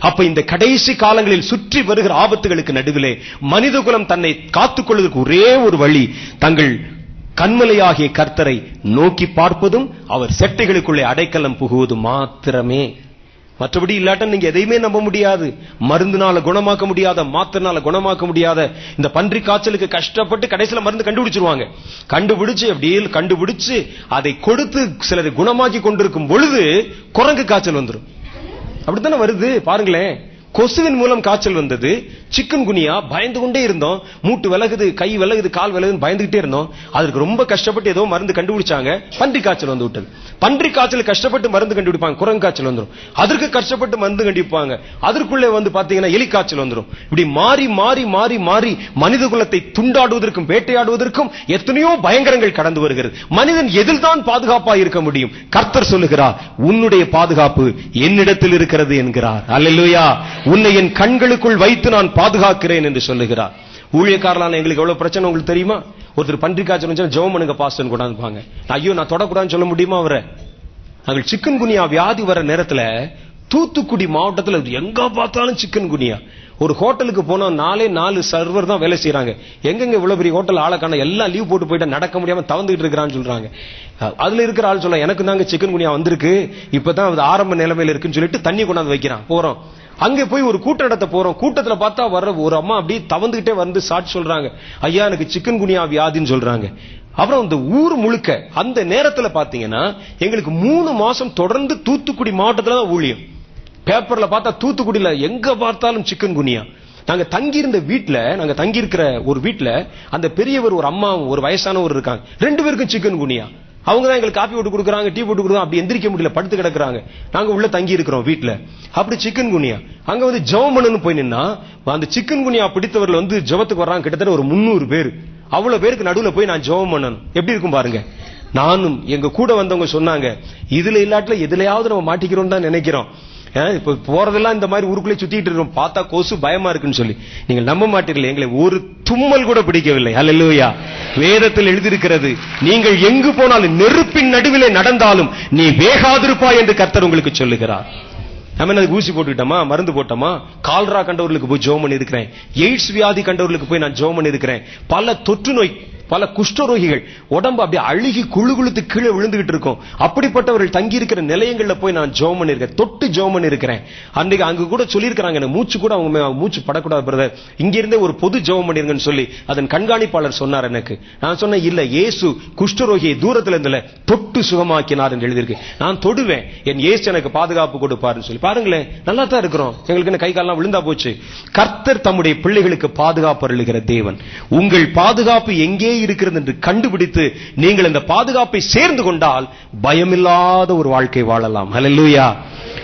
அப்ப இந்த கடைசி காலங்களில் சுற்றி வருகிற ஆபத்துகளுக்கு நடுவிலே மனிதகுலம் தன்னை காத்துக் கொள்வதற்கு ஒரே ஒரு வழி, தங்கள் கண்மலையாகிய கர்த்தரை நோக்கி பார்ப்பதும் அவர் செட்டைகளுக்குள்ளே அடைக்கலம் புகுவதும் மாத்திரமே. மற்றபடி இல்லாட்ட நீங்க எதையுமே நம்ப முடியாது. மருந்துனால குணமாக்க முடியாத, மாத்திரனால குணமாக்க முடியாத இந்த பன்றி காய்ச்சலுக்கு கஷ்டப்பட்டு கடைசியில மருந்து கண்டுபிடிச்சிருவாங்க. கண்டுபிடிச்சு அதை கொடுத்து சிலரை குணமாக்கி கொண்டிருக்கும் பொழுது குரங்கு காய்ச்சல் வந்துடும். அப்படித்தானே வருது பாருங்களேன். கொசுவின் மூலம் காய்ச்சல் வந்தது. சிக்கன் குனியா பயந்து கொண்டே இருந்தோம். மூட்டு விலகுது, கை விலகுது, கால் விலகுது, பயந்துகிட்டே இருந்தோம். அதுக்கு ரொம்ப கஷ்டப்பட்டு ஏதோ மருந்து கண்டுபிடிச்சாங்க, பன்றி காய்ச்சல் வந்து விட்டது. பன்றி காய்ச்சல் கஷ்டப்பட்டு மருந்து கண்டுபிடிப்பாங்க, குரங்கு காய்ச்சல் வந்துடும். அதற்கு கஷ்டப்பட்டு மருந்து கண்டுபிடிப்பாங்க, அதற்குள்ளே வந்து பாத்தீங்கன்னா எலி காய்ச்சல் வந்துடும். இப்படி மாறி மாறி மாறி மாறி மனித குலத்தை துண்டாடுவதற்கும் வேட்டையாடுவதற்கும் எத்தனையோ பயங்கரங்கள் கடந்து வருகிறது. மனிதன் எதில் தான் பாதுகாப்பாக இருக்க முடியும்? கர்த்தர் சொல்லுகிறார், உன்னுடைய பாதுகாப்பு என்னிடத்தில் இருக்கிறது என்கிறார். அல்லேலூயா. உன்னை என் கண்களுக்குள் வைத்து நான் பாதுகாக்கிறேன் என்று சொல்லுகிறார். ஊழியக்காரலான எங்களுக்கு எவ்வளவு பிரச்சனை உங்களுக்கு தெரியுமா? ஒருத்தர் பன்றி காய்ச்சல் ஜெபம் பண்ணுங்க பாஸ்டர் கொண்டாந்துப்பாங்க. ஐயோ நான் தொடக்கூடாதுன்னு சொல்ல முடியுமா அவரை? நாங்கள் சிக்கன் குனியா வியாதி வர நேரத்துல தூத்துக்குடி மாவட்டத்தில் எங்க பார்த்தாலும் சிக்கன் குனியா. ஒரு ஹோட்டலுக்கு போனா 4 சர்வர் தான் வேலை செய்யறாங்க. எங்கெங்க இவ்வளவு பெரிய ஹோட்டல் ஆளக்கான எல்லாம் லீவ் போட்டு போயிட்டு நடக்க முடியாம தவந்துட்டு இருக்கிறான்னு சொல்றாங்க. அதுல இருக்கிற ஆள் சொல்ல, எனக்கு தாங்க சிக்கன் குனியா வந்திருக்கு, இப்பதான் அது ஆரம்ப நிலைமையில இருக்குன்னு சொல்லிட்டு தண்ணி கொண்டாந்து வைக்கிறான். போறோம், அங்கே போய் ஒரு கூட்டம் நடத்த போறோம். கூட்டத்துல பார்த்தா வர்ற ஒரு அம்மா அப்படியே தவந்துகிட்டே வந்து சாட்சி சொல்றாங்க, ஐயா எனக்கு சிக்கன் குனியா வியாதின்னு சொல்றாங்க. அப்புறம் இந்த ஊர் முழுக்க அந்த நேரத்துல பாத்தீங்கன்னா எங்களுக்கு 3 மாசம் தொடர்ந்து தூத்துக்குடி மாவட்டத்துல தான் ஊழியம். பேப்பர்ல பார்த்தா தூத்துக்குடியில எங்க பார்த்தாலும் சிக்கன் குனியா. நாங்க தங்கியிருந்த வீட்டுல, நாங்க தங்கியிருக்கிற ஒரு வீட்டுல அந்த பெரியவர் ஒரு அம்மா ஒரு வயசானவர் இருக்காங்க, 2 பேருக்கும் சிக்கன் குனியா. அவங்க தான் எங்களுக்கு காப்பி போட்டு கொடுக்குறாங்க, டீ போட்டு கொடுக்குறாங்க. அப்படி எந்திரிக்க முடியல, படுத்து கிடக்குறாங்க. நாங்க உள்ள தங்கி இருக்கிறோம் வீட்டுல. அப்படி சிக்கன் குனியா. அங்க வந்து ஜெபம் பண்ணணும் போய் நின்னா அந்த சிக்கன் குனியா பிடித்தவர்கள் வந்து ஜெபத்துக்கு வர்றாங்க. கிட்டத்தட்ட ஒரு 300 பேர். அவ்வளவு பேருக்கு நடுவுல போய் நான் ஜெபம் பண்ணணும். எப்படி இருக்கும் பாருங்க. நானும் எங்க கூட வந்தவங்க சொன்னாங்க, இதுல இல்லாட்டில எதுலயாவது நம்ம மாட்டிக்கிறோம் தான் நினைக்கிறோம். இப்ப போறதெல்லாம் இந்த மாதிரி ஊருக்குள்ளே சுத்திட்டு இருக்கோம். பார்த்தா கொசு பயமா இருக்குன்னு சொல்லி நீங்க நம்ப மாட்டீர்கள், எங்களை ஒரு தும்மல் கூட பிடிக்கவில்லை. அல்லேலூயா. வேதத்தில் எழுதியிருக்கிறது, நீங்கள் எங்கு போனாலும் நெருப்பின் நடுவிலே நடந்தாலும் நீ வேகாதிருப்பாய் என்று கர்த்தர் உங்களுக்கு சொல்லுகிறார். நம்ம என்ன ஊசி போட்டுக்கிட்டோமா, மருந்து போட்டோமா? கால்ரா கண்டவர்களுக்கு போய் ஜெபம் பண்ணி இருக்கிறேன். எய்ட்ஸ் வியாதி கண்டவர்களுக்கு போய் நான் ஜெபம் பண்ணி இருக்கிறேன். பல தொற்று நோய் பல குஷ்டரோகிகள் உடம்பு அப்படியே அழுகி குழுகுழுத்து கீழே விழுந்துகிட்டு இருக்கும். அப்படிப்பட்டவர்கள் தங்கி இருக்கிற நிலையங்கள்ல போய் நான் ஜெபம் பண்ணிருக்கேன், தொட்டு ஜெபம் பண்ணிருக்கிறேன். அன்றைக்கு அங்க கூட சொல்லியிருக்கிறாங்க, எனக்கு மூச்சு கூட அவங்க மூச்சு படக்கூடாது பிரதர், இங்கிருந்தே ஒரு பொது ஜெபம் பண்ணிருங்கன்னு சொல்லி அதன் கண்காணிப்பாளர் சொன்னார் எனக்கு. நான் சொன்னேன், இல்ல, இயேசு குஷ்டரோகியை தூரத்துல இருந்தல தொட்டு சுகமாக்கினார் என்று எழுதியிருக்கு. நான் தொடுவேன், என் இயேசு எனக்கு பாதுகாப்பு கொடுப்பாருன்னு சொல்லி. பாருங்களேன், நல்லா தான் இருக்கிறோம், எங்களுக்கு என்ன கை காலெல்லாம் விழுந்தா போச்சு. கர்த்தர் தம்முடைய பிள்ளைகளுக்கு பாதுகாப்பு அருளுகிற தேவன். உங்கள் பாதுகாப்பு எங்கே இருக்கிறது என்று கண்டுபிடித்து நீங்கள் இந்த பாதுகாப்பை சேர்ந்து கொண்டால் பயமில்லாத ஒரு வாழ்க்கை வாழலாம். ஹல்லேலூயா.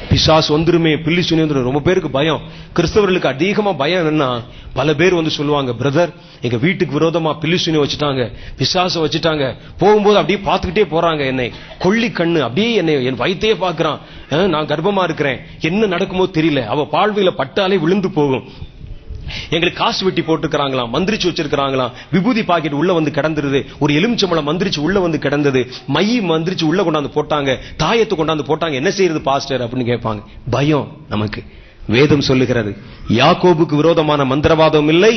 பிசாசு வந்துருமே, பில்லி சுனி வந்துரும். ரொம்ப பேருக்கு பயம். கிறிஸ்தவர்களுக்கு அதிகமா பயம் என்ன, பல பேர் வந்து சொல்லுவாங்க, பிரதர் எங்க வீட்டுக்கு விரோதமா பில்லி சுனி வச்சுட்டாங்க, பிசாசு வச்சுட்டாங்க, போகும்போது அப்படியே பார்த்துக்கிட்டே போறாங்க, என்னை கொள்ளி கண்ணு அப்படியே என்னை என் வயித்தையே பார்க்கிறான், நான் கர்ப்பமா இருக்கிறேன், என்ன நடக்குமோ தெரியல, அவ பால்வியில பட்டாலே விழுந்து போகும், எங்களுக்கு காசு வெட்டி போட்டுக்கிறாங்களாம், மந்திரிச்சு வச்சிருக்காங்களாம், விபூதி பாக்கெட் உள்ள வந்து கிடந்துருது, ஒரு எலுமிச்சம்பழம் மந்திரிச்சு உள்ள வந்து கிடந்தது, மைய மந்திரிச்சு உள்ள கொண்டாந்து போட்டாங்க, தாயத்தை கொண்டாந்து போட்டாங்க, என்ன செய்யறது பாஸ்டர் அப்படின்னு கேட்பாங்க. பயம் நமக்கு. வேதம் சொல்லுகிறது, யாக்கோபுக்கு விரோதமான மந்திரவாதம் இல்லை,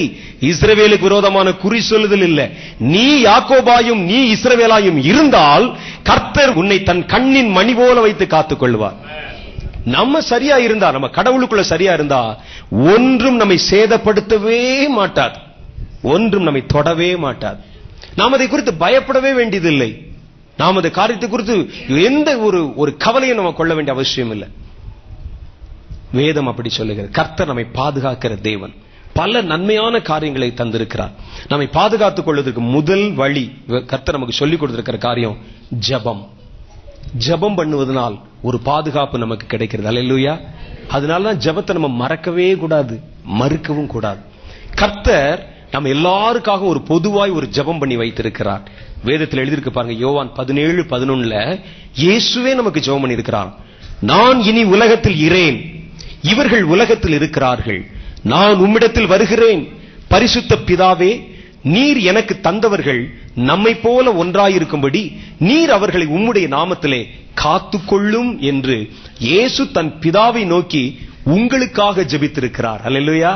இஸ்ரவேலுக்கு விரோதமான குறி சொல்லுதல் இல்லை. நீ யாக்கோபாயும் நீ இஸ்ரவேலாயும் இருந்தால் கர்த்தர் உன்னை தன் கண்ணின் மணி போல வைத்து காத்துக் கொள்வார். நம்ம சரியா இருந்தா, நம்ம கடவுளுக்குள்ள சரியா இருந்தா ஒன்றும் நம்மை சேதப்படுத்தவே மாட்டாது, ஒன்றும் நம்மை தொடவே மாட்டாது. நாம் அதை குறித்து பயப்படவே வேண்டியதில்லை. நாம் அந்த காரியத்தை குறித்து எந்த ஒரு கவலையும் நம்ம கொள்ள வேண்டிய அவசியம் இல்லை. வேதம் அப்படி சொல்லுகிறது. கர்த்தர் நம்மை பாதுகாக்கிற தேவன். பல நன்மையான காரியங்களை தந்திருக்கிறார். நம்மை பாதுகாத்துக் கொள்வதற்கு முதல் வழி கர்த்தர் நமக்கு சொல்லிக் கொடுத்திருக்கிற காரியம் ஜெபம். ஜெபம் பண்ணுவதனால் ஒரு பாதுகாப்பு நமக்கு கிடைக்கிறது. அல்லேலூயா. அதனாலதான் ஜெபத்தை நம்ம மறக்கவே கூடாது, மறுக்கவும் கூடாது. கர்த்தர் நம்ம எல்லாருக்காக ஒரு பொதுவாய் ஒரு ஜெபம் பண்ணி வைத்திருக்கிறார். வேதத்தில் எழுதியிருக்கு பாருங்க, யோவான் 17:11 இயேசுவே நமக்கு ஜெபம் பண்ணி இருக்கிறார். நான் இனி உலகத்தில் இரேன், இவர்கள் உலகத்தில் இருக்கிறார்கள், நான் உம்மிடத்தில் வருகிறேன். பரிசுத்த பிதாவே, நீர் எனக்கு தந்தவர்கள் நம்மை போல ஒன்றாயிருக்கும்படி நீர் அவர்களை உம்முடைய நாமத்திலே காத்துக்கொள்ளும் என்று இயேசு தன் பிதாவை நோக்கி உங்களுக்காக ஜெபித்திருக்கிறார். அல்லேலூயா.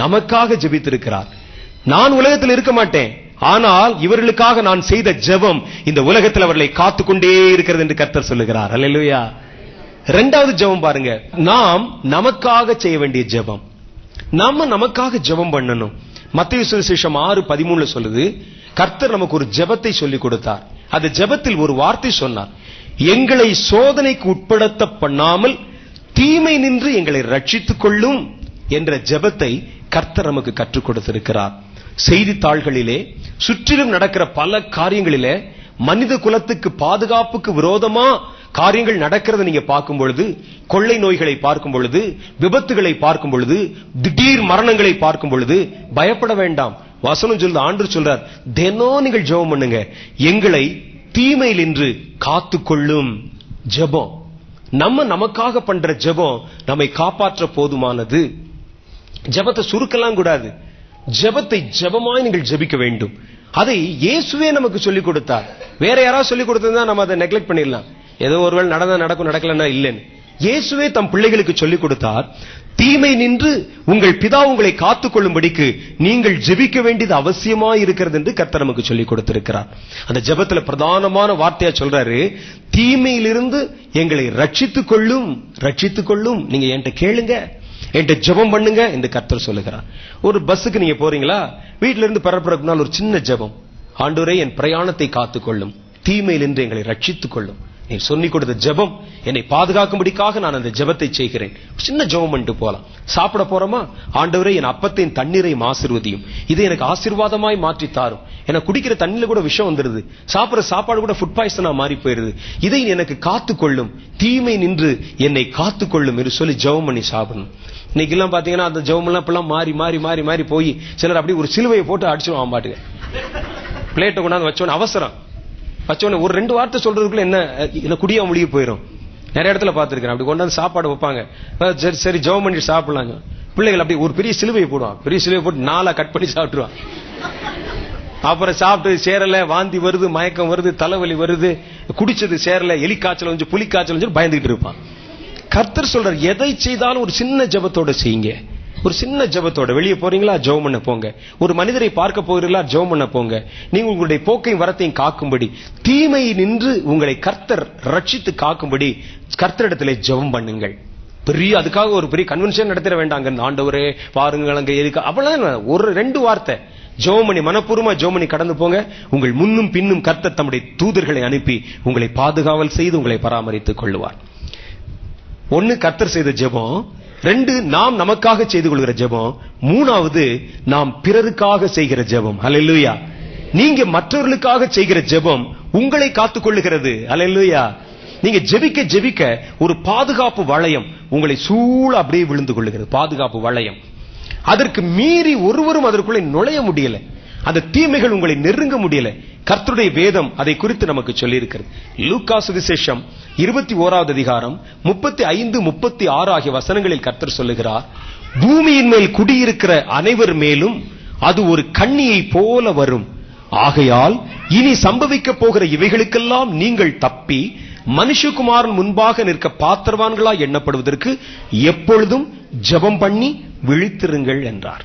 நமக்காக ஜெபித்திருக்கிறார். நான் உலகத்தில் இருக்க மாட்டேன், ஆனால் இவர்களுக்காக நான் செய்த ஜெபம் இந்த உலகத்தில் அவர்களை காத்துக்கொண்டே இருக்கிறது என்று கர்த்தர் சொல்லுகிறார். அல்லேலூயா. இரண்டாவது ஜெபம் பாருங்க, நாம் நமக்காக செய்ய வேண்டிய ஜெபம். நாம நமக்காக ஜெபம் பண்ணணும். மத்தேயு சுவிசேஷம் 6:13 சொல்லுது, கர்த்தர் நமக்கு ஒரு ஜெபத்தை சொல்லிக் கொடுத்தார். அந்த ஜெபத்தில் ஒரு வார்த்தை சொன்னார், எங்களை சோதனைக்கு உட்படுத்த பண்ணாமல் தீமை நின்று எங்களை ரட்சித்துக் கொள்ளும் என்ற ஜெபத்தை கர்த்தர் நமக்கு கற்றுக் கொடுத்திருக்கிறார். செய்தித்தாள்களிலே சுற்றிலும் நடக்கிற பல காரியங்களிலே மனித குலத்துக்கு பாதுகாப்புக்கு விரோதமா காரியங்கள் நடக்கிறது நீங்க பார்க்கும் பொழுது, கொள்ளை நோய்களை பார்க்கும் பொழுது, விபத்துகளை பார்க்கும் பொழுது, திடீர் மரணங்களை பார்க்கும் பொழுது பயப்பட வேண்டாம். வசனம் சொல்லுது, ஆண்டு சொல்றார், தினம் நீங்கள் ஜெபம் பண்ணுங்க, எங்களை தீமையில் இன்று காத்துக்கொள்ளும். ஜெபம் நம்ம நமக்காக பண்ற ஜெபம் நம்மை காப்பாற்ற போதுமானது. ஜெபத்தை சுருக்கலாம் கூடாது. ஜெபத்தை ஜெபமாய் நீங்கள் ஜெபிக்க வேண்டும். அதை இயேசுவே நமக்கு சொல்லிக் கொடுத்தார். வேற யாராவது சொல்லிக் கொடுத்தா நம்ம அதை நெக்லெக்ட் பண்ணிடலாம், ஏதோ ஒருவேளை நடக்கும் நடக்கலன்னா இல்லைன்னு. இயேசுவே தம் பிள்ளைகளுக்கு சொல்லிக் கொடுத்தார், தீமை நின்று உங்கள் பிதா உங்களை காத்துக்கொள்ளும்படிக்கு நீங்கள் ஜெபிக்க வேண்டியது அவசியமாய் இருக்கிறது என்று கர்த்தர் நமக்கு சொல்லிக் கொடுத்திருக்கிறார். அந்த ஜெபத்துல பிரதானமான வார்த்தையா சொல்றாரு, தீமையிலிருந்து எங்களை ரட்சித்துக் கொள்ளும், ரட்சித்துக் கொள்ளும். நீங்க என்கிட்ட கேளுங்க, என்கிட்ட ஜெபம் பண்ணுங்க என்று கர்த்தர் சொல்லுகிறார். ஒரு பஸ்ஸுக்கு நீங்க போறீங்களா, வீட்டில இருந்து பரப்புறதுக்கு முன்னால் ஒரு சின்ன ஜெபம், ஆண்டவரே என் பிரயாணத்தை காத்துக்கொள்ளும், தீமையிலிருந்து எங்களை ரட்சித்துக் கொள்ளும். நீ சொல்லிக் கொடுத்த ஜெபம் என்னை பாதுகாக்கும்படிக்காக நான் அந்த ஜெபத்தை செய்கிறேன். சின்ன ஜெபம் பண்ணிட்டு போலாம். சாப்பிட போறோமா, ஆண்டவரே என் அப்பத்தின் தண்ணீரையும் ஆசீர்வதியும், இதை எனக்கு ஆசீர்வாதமாய் மாற்றி தாரும். எனக்கு குடிக்கிற தண்ணியில கூட விஷம் வந்துருது, சாப்பிடுற சாப்பாடு கூட ஃபுட் பாய்சனா மாறி போயிருது, இதை எனக்கு காத்துக்கொள்ளும், தீமை நின்று என்னை காத்துக்கொள்ளும் என்று சொல்லி ஜெபம் பண்ணி சாப்பிடணும். இன்னைக்கு எல்லாம் பாத்தீங்கன்னா அந்த ஜெபம் எல்லாம் இப்பெல்லாம் மாறி மாறி மாறி மாறி போய் சிலர் அப்படி ஒரு சிலுவையை போட்டு அடிச்சிருவான் பாட்டுங்க. பிளேட்டை கொண்டாந்து வச்சோன்னு அவசரம் வச்சோன்னு ஒரு 2 வார்த்தை சொல்றதுக்குள்ள என்ன குடியா முடிய போயிடும். நிறைய இடத்துல பாத்துருக்கேன், அப்படி கொண்டாந்து சாப்பாடு வைப்பாங்க, சரி சரி ஜெபம் பண்ணி சாப்பிடலாங்க. பிள்ளைகள் அப்படி ஒரு பெரிய சிலுவையை போடுவான், பெரிய சிலுவையை போட்டு 4 கட் பண்ணி சாப்பிட்டுருவான். அப்புறம் சாப்பிட்டு சேரல, வாந்தி வருது, மயக்கம் வருது, தலைவலி வருது, குடிச்சது சேரல, எலி காய்ச்சல் வந்து புலி காய்ச்சல் வந்து பயந்துகிட்டு இருப்பான். கர்த்தர் சொல்றார், எதை செய்தாலும் ஒரு சின்ன ஜெபத்தோட செய்யுங்க. ஒரு சின்ன ஜெபத்தோட வெளியே போறீங்களா, ஜெபம் பண்ண போங்க. ஒரு மனிதரை பார்க்க போகிறீங்களா, ஜெபம் பண்ண போங்க. நீங்க உங்களுடைய போக்கையும் வரத்தையும் காக்கும்படி, தீமை நின்று உங்களை கர்த்தர் ரட்சித்து காக்கும்படி கர்த்தரிடத்திலே ஜெபம் பண்ணுங்கள். பெரிய அதுக்காக ஒரு பெரிய கன்வென்ஷன் நடத்திட வேண்டாங்க. ஆண்டவரே பாருங்கள் அங்க எதுக்கு, அவ்வளவுதான். ஒரு 2 வார்த்தை ஜெபம் பண்ணி மனப்பூர்வமா ஜெபம் பண்ணி கடந்து போங்க. உங்கள் முன்னும் பின்னும் கர்த்தர் தம்முடைய தூதர்களை அனுப்பி உங்களை பாதுகாவல் செய்து உங்களை பராமரித்துக் கொள்ளுவார். 1 கர்த்தர் செய்த ஜெபம், 2 நாம் நமக்காக செய்து கொள்கிற ஜெபம், 3வது நாம் பிறருக்காக செய்கிற ஜெபம். அல்லேலூயா. நீங்க மற்றவர்களுக்காக செய்கிற ஜெபம் உங்களை காத்துக் கொள்ளுகிறது. அல்லேலூயா. நீங்க ஜெபிக்க ஜெபிக்க ஒரு பாதுகாப்பு வளையம் உங்களை சூழ அப்படியே விழுந்து கொள்ளுகிறது. பாதுகாப்பு வளையம். அதற்கு மீறி ஒருவரும் அதற்குள்ளே நுழைய முடியல. அந்த தீமைகள் உங்களை நெருங்க முடியல. கர்த்தருடைய வேதம் அதை குறித்து நமக்கு சொல்லி இருக்கிறது. லூக்கா சுவிசேஷம் 21வது அதிகாரம் 35, 36 ஆகிய வசனங்களில் கர்த்தர் சொல்லுகிறார், பூமியின் மேல் குடியிருக்கிற அனைவர் மேலும் அது ஒரு கண்ணியை போல வரும். ஆகையால் இனி சம்பவிக்க போகிற இவைகளுக்கெல்லாம் நீங்கள் தப்பி மனுஷகுமாரன் முன்பாக நிற்க பாத்திரவான்களா எண்ணப்படுவதற்கு எப்பொழுதும் ஜெபம் பண்ணி விழித்திருங்கள் என்றார்.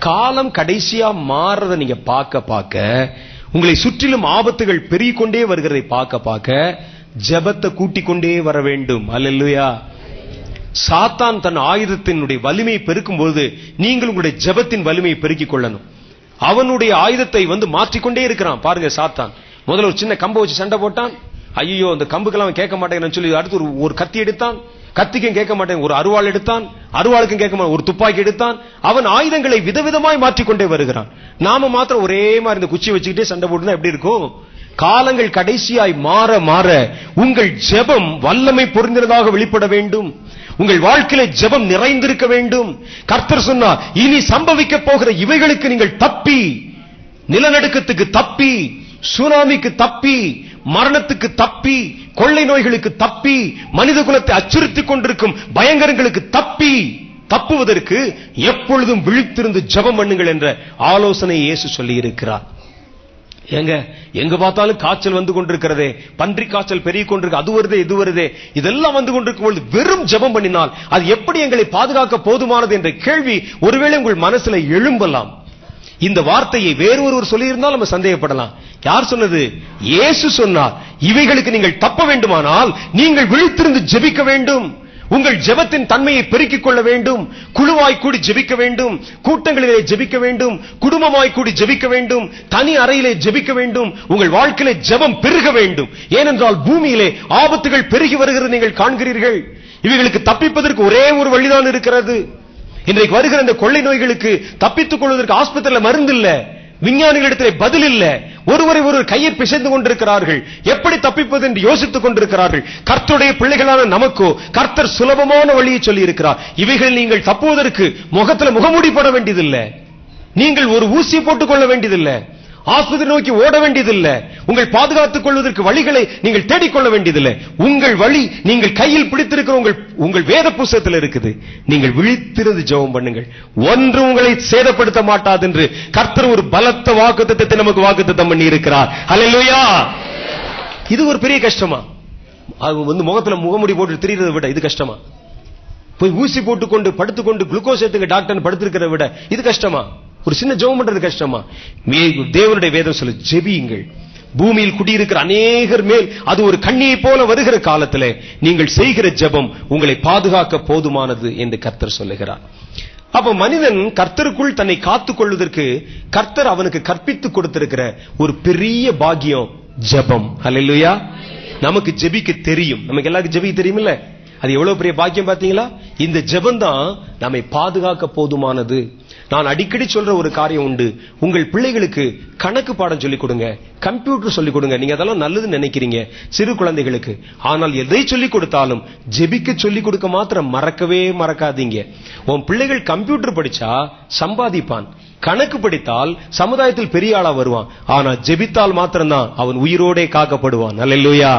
காலம் கடைசியா மாறத நீங்க பார்க்க உங்களை சுற்றிலும் ஆபத்துகள் பெருகிக்கொண்டே வருகிறதை பார்க்க ஜெபத்தை கூட்டிக் கொண்டே வர வேண்டும். அல்லேலூயா. சாத்தான் தன் ஆயுதத்தினுடைய வலிமையை பெருக்கும் போது நீங்கள் உங்களுடைய ஜெபத்தின் வலிமையை பெருக்கிக் கொள்ளணும். அவனுடைய ஆயுதத்தை மாற்றிக்கொண்டே இருக்கிறான். பாருங்க, சாத்தான் முதல்ல ஒரு சின்ன கம்பை வச்சு சண்டை போட்டான். ஐயோ அந்த கம்புக்கெல்லாம் கேட்க மாட்டேங்கன்னு சொல்லி அடுத்து ஒரு கத்தி எடுத்தான். கத்திக்கும் கேட்க மாட்டேன், ஒரு அருவாள் எடுத்தான். அருவாளுக்கும் கேட்க மாட்டேன், ஒரு துப்பாக்கி எடுத்தான். அவன் ஆயுதங்களை விதவிதமாய் மாற்றிக்கொண்டே வருகிறான். நாம மாத்திரம் ஒரே மாதிரி இந்த குச்சி வச்சுக்கிட்டே சண்டை போட்டுனா எப்படி இருக்கும்? காலங்கள் கடைசியாய் மாற மாற உங்கள் ஜெபம் வல்லமை பொருந்தினதாக வெளிப்பட வேண்டும். உங்கள் வாழ்க்கையில ஜெபம் நிறைந்திருக்க வேண்டும். கர்த்தர் சொன்னார், இனி சம்பவிக்க போகிற இவைகளுக்கு நீங்கள் தப்பி, நிலநடுக்கத்துக்கு தப்பி, சுனாமிக்கு தப்பி, மரணத்துக்கு தப்பி, கொள்ளை நோய்களுக்கு தப்பி, மனித குலத்தை அச்சுறுத்திக் கொண்டிருக்கும் பயங்கரங்களுக்கு தப்புவதற்கு எப்பொழுதும் விழித்திருந்து ஜெபம் பண்ணுங்கள் என்ற ஆலோசனை இயேசு சொல்லி இருக்கிறார். எங்க பார்த்தாலும் காய்ச்சல் வந்து கொண்டிருக்கிறதே, பன்றி காய்ச்சல் பெருகிக் கொண்டிருக்கு, அது வருதே இது வருதே, இதெல்லாம் வந்து கொண்டிருக்கும் பொழுது வெறும் ஜெபம் பண்ணினால் அது எப்படி எங்களை பாதுகாக்க போதுமானது என்ற கேள்வி ஒருவேளை உங்கள் மனசுல எழும்பலாம். இந்த வார்த்தையை வேறொருவர் சொல்லியிருந்தால் நம்ம சந்தேகப்படலாம். யார் சொன்னது? இயேசு சொன்னார். இவைகளுக்கு நீங்கள் தப்ப வேண்டுமானால் நீங்கள் விழித்திருந்து ஜெபிக்க வேண்டும். உங்கள் ஜெபத்தின் தன்மையை பெருக்கிக் கொள்ள வேண்டும். குழுவாய் கூடி ஜெபிக்க வேண்டும், கூட்டங்களிலே ஜெபிக்க வேண்டும், குடும்பமாய் கூடி ஜெபிக்க வேண்டும், தனி அறையிலே ஜெபிக்க வேண்டும். உங்கள் வாழ்க்கையிலே ஜெபம் பெருக வேண்டும். ஏனென்றால் பூமியிலே ஆபத்துகள் பெருகி வருகிறது நீங்கள் காண்கிறீர்கள். இவைகளுக்கு தப்பிப்பதற்கு ஒரே ஒரு வழிதான் இருக்கிறது. இன்றைக்கு வருகிற இந்த கொள்ளை நோய்களுக்கு தப்பித்துக் கொள்வதற்கு ஆஸ்பத்திரியில் மருந்து இல்ல, விஞ்ஞானிகளிடத்திலே பதில் இல்ல. ஒருவரை ஒருவர் கையை பிசைந்து கொண்டிருக்கிறார்கள். எப்படி தப்பிப்பது என்று யோசித்துக் கொண்டிருக்கிறார்கள். கர்த்தருடைய பிள்ளைகளான நமக்கோ கர்த்தர் சுலபமான வழியை சொல்லி இருக்கிறார். இவைகள் நீங்கள் தப்புவதற்கு முகத்தில் முகமூடி போட வேண்டியதில்லை. நீங்கள் ஒரு ஊசி போட்டுக் கொள்ள வேண்டியதில்லை. ஆஸ்பத்திரி நோக்கி ஓட வேண்டியதில்லை. உங்கள் பாதுகாத்துக் கொள்வதற்கு வழிகளை நீங்கள் தேடிக்கொள்ள வேண்டியதில்லை. உங்கள் வழி நீங்கள் கையில் பிடித்திருக்கிற உங்கள் வேத புத்தகத்தில் இருக்குது. நீங்கள் விழித்திருந்து ஜெபம் பண்ணுங்கள். ஒன்று உங்களை சேதப்படுத்த மாட்டாது என்று கர்த்தர் ஒரு பலத்த வாக்குத்தத்தத்தை நமக்கு வாக்குத்தத்தம் பண்ணி இருக்கிறார். அல்லேலூயா. இது ஒரு பெரிய கஷ்டமா? அது முகத்துல முகமுடி போட்டு திரியறதை விட இது கஷ்டமா? போய் ஊசி போட்டுக்கொண்டு படுத்துக்கொண்டு குளுக்கோஸ் ஏத்துங்க டாக்டர் படுத்திருக்கிறத விட இது கஷ்டமா? ஒரு சின்ன ஜெபம் பண்றது கஷ்டமா? தேவனுடைய வேதம் சொல்லு, ஜெபியுங்கள். பூமியில் குடியிருக்கிற அநேகர் மேல் அது ஒரு கண்ணியை போல வருகிற காலத்திலே நீங்கள் செய்கிற ஜெபம் உங்களை பாதுகாக்க போதுமானது என்று கர்த்தர் சொல்லுகிறார். அப்ப மனிதன் கர்த்தருக்குள் தன்னை காத்துக் கொள்வதற்கு கர்த்தர் அவனுக்கு கற்பித்துக் கொடுத்திருக்கிற ஒரு பெரிய பாக்கியம் ஜெபம். அல்லேலூயா. நமக்கு ஜெபிக்க தெரியும். நமக்கு எல்லாருக்கும் ஜெபிக்க தெரியும் இல்ல? அது எவ்வளவு பெரிய பாக்கியம் பாத்தீங்களா? இந்த ஜெபம் தான் நம்மை பாதுகாக்க போதுமானது. நான் அடிக்கடி சொல்ற ஒரு காரியம் உண்டு. உங்கள் பிள்ளைகளுக்கு கணக்கு பாடம் சொல்லிக் கொடுங்க, கம்ப்யூட்டர் சொல்லிக் கொடுங்க. நீங்க அதெல்லாம் நல்லதுன்னு நினைக்கிறீங்க சிறு குழந்தைகளுக்கு. ஆனால் எதை சொல்லிக் கொடுத்தாலும் ஜெபிக்க சொல்லிக் கொடுக்க மாத்திரம் மறக்கவே மறக்காதீங்க. உன் பிள்ளைகள் கம்ப்யூட்டர் படிச்சா சம்பாதிப்பான், கணக்கு படித்தால் சமுதாயத்தில் பெரிய ஆளா வருவான். ஆனா ஜெபித்தால் மாத்திரம்தான் அவன் உயிரோடே காக்கப்படுவான். அல்லேலூயா.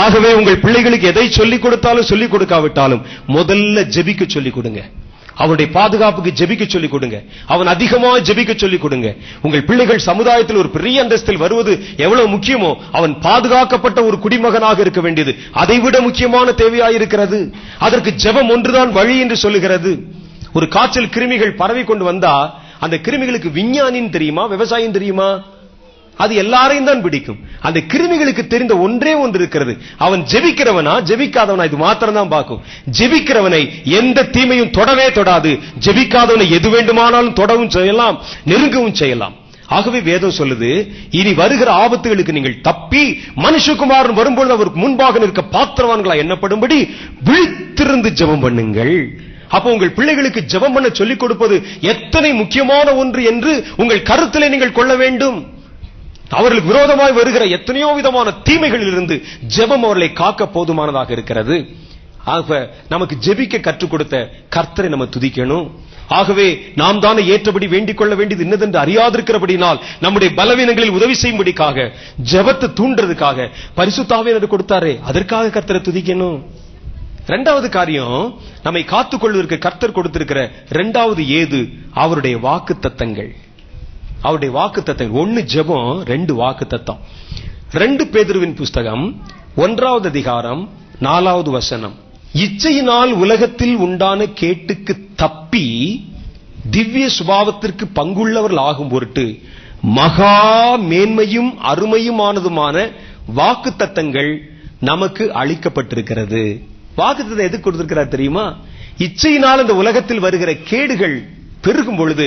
ஆகவே உங்கள் பிள்ளைகளுக்கு எதை சொல்லிக் கொடுத்தாலும் சொல்லிக் கொடுக்காவிட்டாலும் முதல்ல ஜெபிக்க சொல்லிக் கொடுங்க. அவனுடைய பாதுகாப்புக்கு ஜெபிக்க சொல்லிக் கொடுங்க. அவன் அதிகமாக ஜெபிக்க சொல்லிக் கொடுங்க. உங்கள் பிள்ளைகள் சமுதாயத்தில் ஒரு பெரிய அந்தஸ்தில் வருவது எவ்வளவு முக்கியமோ அவன் பாதுகாக்கப்பட்ட ஒரு குடிமகனாக இருக்க வேண்டியது அதைவிட முக்கியமான தேவையாயிருக்கிறது. அதற்கு ஜெபம் ஒன்றுதான் வழி என்று சொல்லுகிறது. ஒரு காய்ச்சல் கிருமிகள் பரவி கொண்டு வந்தா அந்த கிருமிகளுக்கு விஞ்ஞானின்னு தெரியுமா, விவசாயம் தெரியுமா? அது எல்லாரையும் தான் பிடிக்கும். அந்த கிருமிகளுக்கு தெரிந்த ஒன்றே ஒன்று இருக்கிறது. அவன் ஜெபிக்கிறவனா ஜெபிக்காதவனா இது மாத்திரம் தான் பார்க்கும். ஜெபிக்கிறவனை எந்த தீமையும் தொடவே தொடாது. ஜெபிக்காதவனை எது வேண்டுமானாலும் தொடவும் செய்யலாம், நெருங்கவும் செய்யலாம். ஆகவே வேதம் சொல்லுது, இனி வருகிற ஆபத்துகளுக்கு நீங்கள் தப்பி மனுஷகுமாரன் வரும்பொழுது அவருக்கு முன்பாக நிற்க பாத்திரவான்களா எண்ணப்படும்படி விழித்திருந்து ஜெபம் பண்ணுங்கள். அப்போ உங்கள் பிள்ளைகளுக்கு ஜெபம் பண்ண சொல்லிக் கொடுப்பது எத்தனை முக்கியமான ஒன்று என்று உங்கள் கருத்திலே நீங்கள் கொள்ள வேண்டும். அவர்களுக்கு விரோதமாய் வருகிற எத்தனையோ விதமான தீமைகளில் இருந்து ஜெபம் அவர்களை காக்க போதுமானதாக இருக்கிறது. ஆக நமக்கு ஜெபிக்க கற்றுக் கொடுத்த கர்த்தரை நம்ம துதிக்கணும். ஆகவே நாம் தானே ஏற்றபடி வேண்டிக் கொள்ள வேண்டியது என்னதென்று அறியாதிருக்கிறபடினால் நம்முடைய பலவீனங்களில் உதவி செய்யும்படிக்காக ஜெபத்தை தூண்டுறதுக்காக பரிசுத்த ஆவியானவர் கொடுத்தாரே, அதற்காக கர்த்தரை துதிக்கணும். இரண்டாவது காரியம், நம்மை காத்துக்கொள்வதற்கு கர்த்தர் கொடுத்திருக்கிற இரண்டாவது ஏது அவருடைய வாக்குத்தத்தங்கள். அவருடைய வாக்குத்தத்தங்கள். 1 ஜெபம், 2 வாக்குத்தத்தம். 2 பேதுருவின் புஸ்தகம் 1வது அதிகாரம் 4வது வசனம். இச்சையினால் உலகத்தில் உண்டான கேட்டுக்கு தப்பி திவ்ய சுபாவத்திற்கு பங்குள்ளவர்கள் ஆகும் பொருட்டு மகா மேன்மையும் அருமையுமானதுமான வாக்குத்தத்தங்கள் நமக்கு அளிக்கப்பட்டிருக்கிறது. வாக்குத்தத்தம் எதுக்கு கொடுத்திருக்கிறார் தெரியுமா? இச்சையினால் இந்த உலகத்தில் வருகிற கேடுகள் பெருகும் பொழுது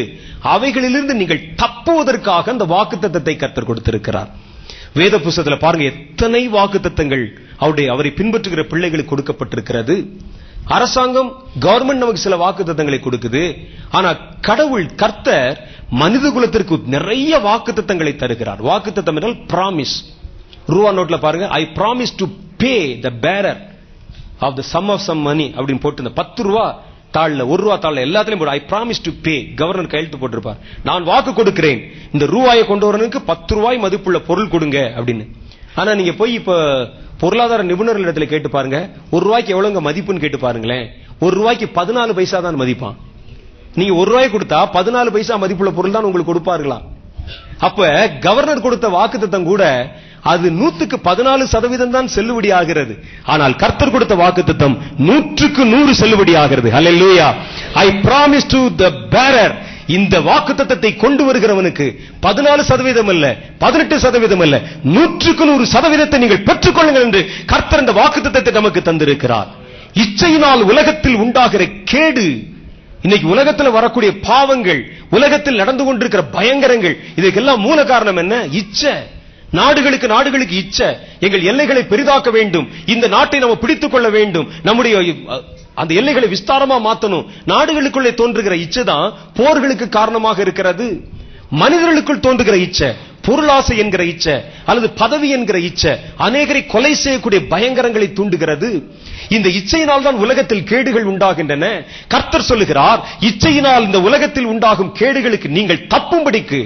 அவைகளிலிருந்து நீங்கள் தப்புவதற்காக அந்த வாக்குத்தத்தத்தை கர்த்தர் கொடுத்திருக்கிறார். வேத புத்தகத்தில் பாருங்க, எத்தனை வாக்குத்தத்தங்கள் அவரை பின்பற்றுகிற பிள்ளைகளுக்கு கொடுக்கப்பட்டிருக்கிறது. அரசாங்கம், கவர்மெண்ட் நமக்கு சில வாக்குத்தத்தங்களை கொடுக்குது. ஆனா கடவுள் கர்த்தர் மனித குலத்திற்கு நிறைய வாக்குத்தத்தங்களை தருகிறார். வாக்குத்தத்தம் என்றால் பிராமிஸ். ரூபா நோட்ல பாருங்க, I promise to pay the bearer of the sum of sum money அப்படின்னு போட்டு, இந்த 10 ரூபா தாள்ல, 1 ரூபா தாள்ல எல்லாத்திலையும் போடு, ஐ பிராமிஸ் டு பே. கவர்னர் கையெழுத்து போட்டிருப்பார், நான் வாக்கு கொடுக்கிறேன் இந்த ரூபாயை கொண்டு வரனுக்கு 10 ரூபாய் மதிப்புள்ள பொருள் கொடுங்க அப்படின்னு. ஆனா நீங்க போய் இப்ப பொருளாதார நிபுணர்கள் இடத்துல கேட்டு பாருங்க, 1 ரூபாய்க்கு எவ்வளவுங்க மதிப்புன்னு கேட்டு பாருங்களேன். 1 ரூபாய்க்கு 14 பைசா தான் மதிப்பான். நீங்க 1 ரூபாய் கொடுத்தா 14 பைசா மதிப்புள்ள பொருள் தான் உங்களுக்கு கொடுப்பார்களா? அப்ப கவர்னர் கொடுத்த வாக்குத்தத்தம் கூட அது 100% தான் செல்லுபடி ஆகிறது. ஆனால் கர்த்தர் கொடுத்த வாக்குத்தத்தம் 100% செல்லுபடி ஆகிறது. ஹல்லேலூயா. ஐ பிராமிஸ் டு தி பேரர். இந்த வாக்குத்தத்தத்தை கொண்டு வருகிறவனுக்கு 14% அல்ல, 18% அல்ல, 100% நீங்கள் பெற்றுக்கொள்ளுங்கள் என்று கர்த்தர் இந்த வாக்குத்தத்தத்தை நமக்கு தந்திருக்கிறார். இச்சையினால் உலகத்தில் உண்டாகிற கேடு, இன்னைக்கு உலகத்தில் வரக்கூடிய பாவங்கள், உலகத்தில் நடந்து கொண்டிருக்கிற பயங்கரங்கள், இதுக்கெல்லாம் மூல காரணம் என்ன? இச்சை. நாடுகளுக்கு இச்சை. எங்கள் எல்லைகளை பெரிதாக்க வேண்டும், இந்த நாட்டை நம்ம பிடித்துக் கொள்ள வேண்டும், நம்முடைய அந்த எல்லைகளை விஸ்தாரமா மாற்றணும். நாடுகளுக்குள்ளே தோன்றுகிற இச்சை தான் போர்களுக்கு காரணமாக இருக்கிறது. மனிதர்களுக்குள் தோன்றுகிற இச்சை, பொருளாசை என்கிற இச்சை அல்லது பதவி என்கிற இச்சை அநேகரை கொலை செய்யக்கூடிய பயங்கரங்களை தூண்டுகிறது. இந்த இச்சையினால் தான் உலகத்தில் கேடுகள் உண்டாகின்றன. கர்த்தர் சொல்லுகிறார், இச்சையினால் இந்த உலகத்தில் உண்டாகும் கேடுகளுக்கு நீங்கள் தப்பும்படிக்கு,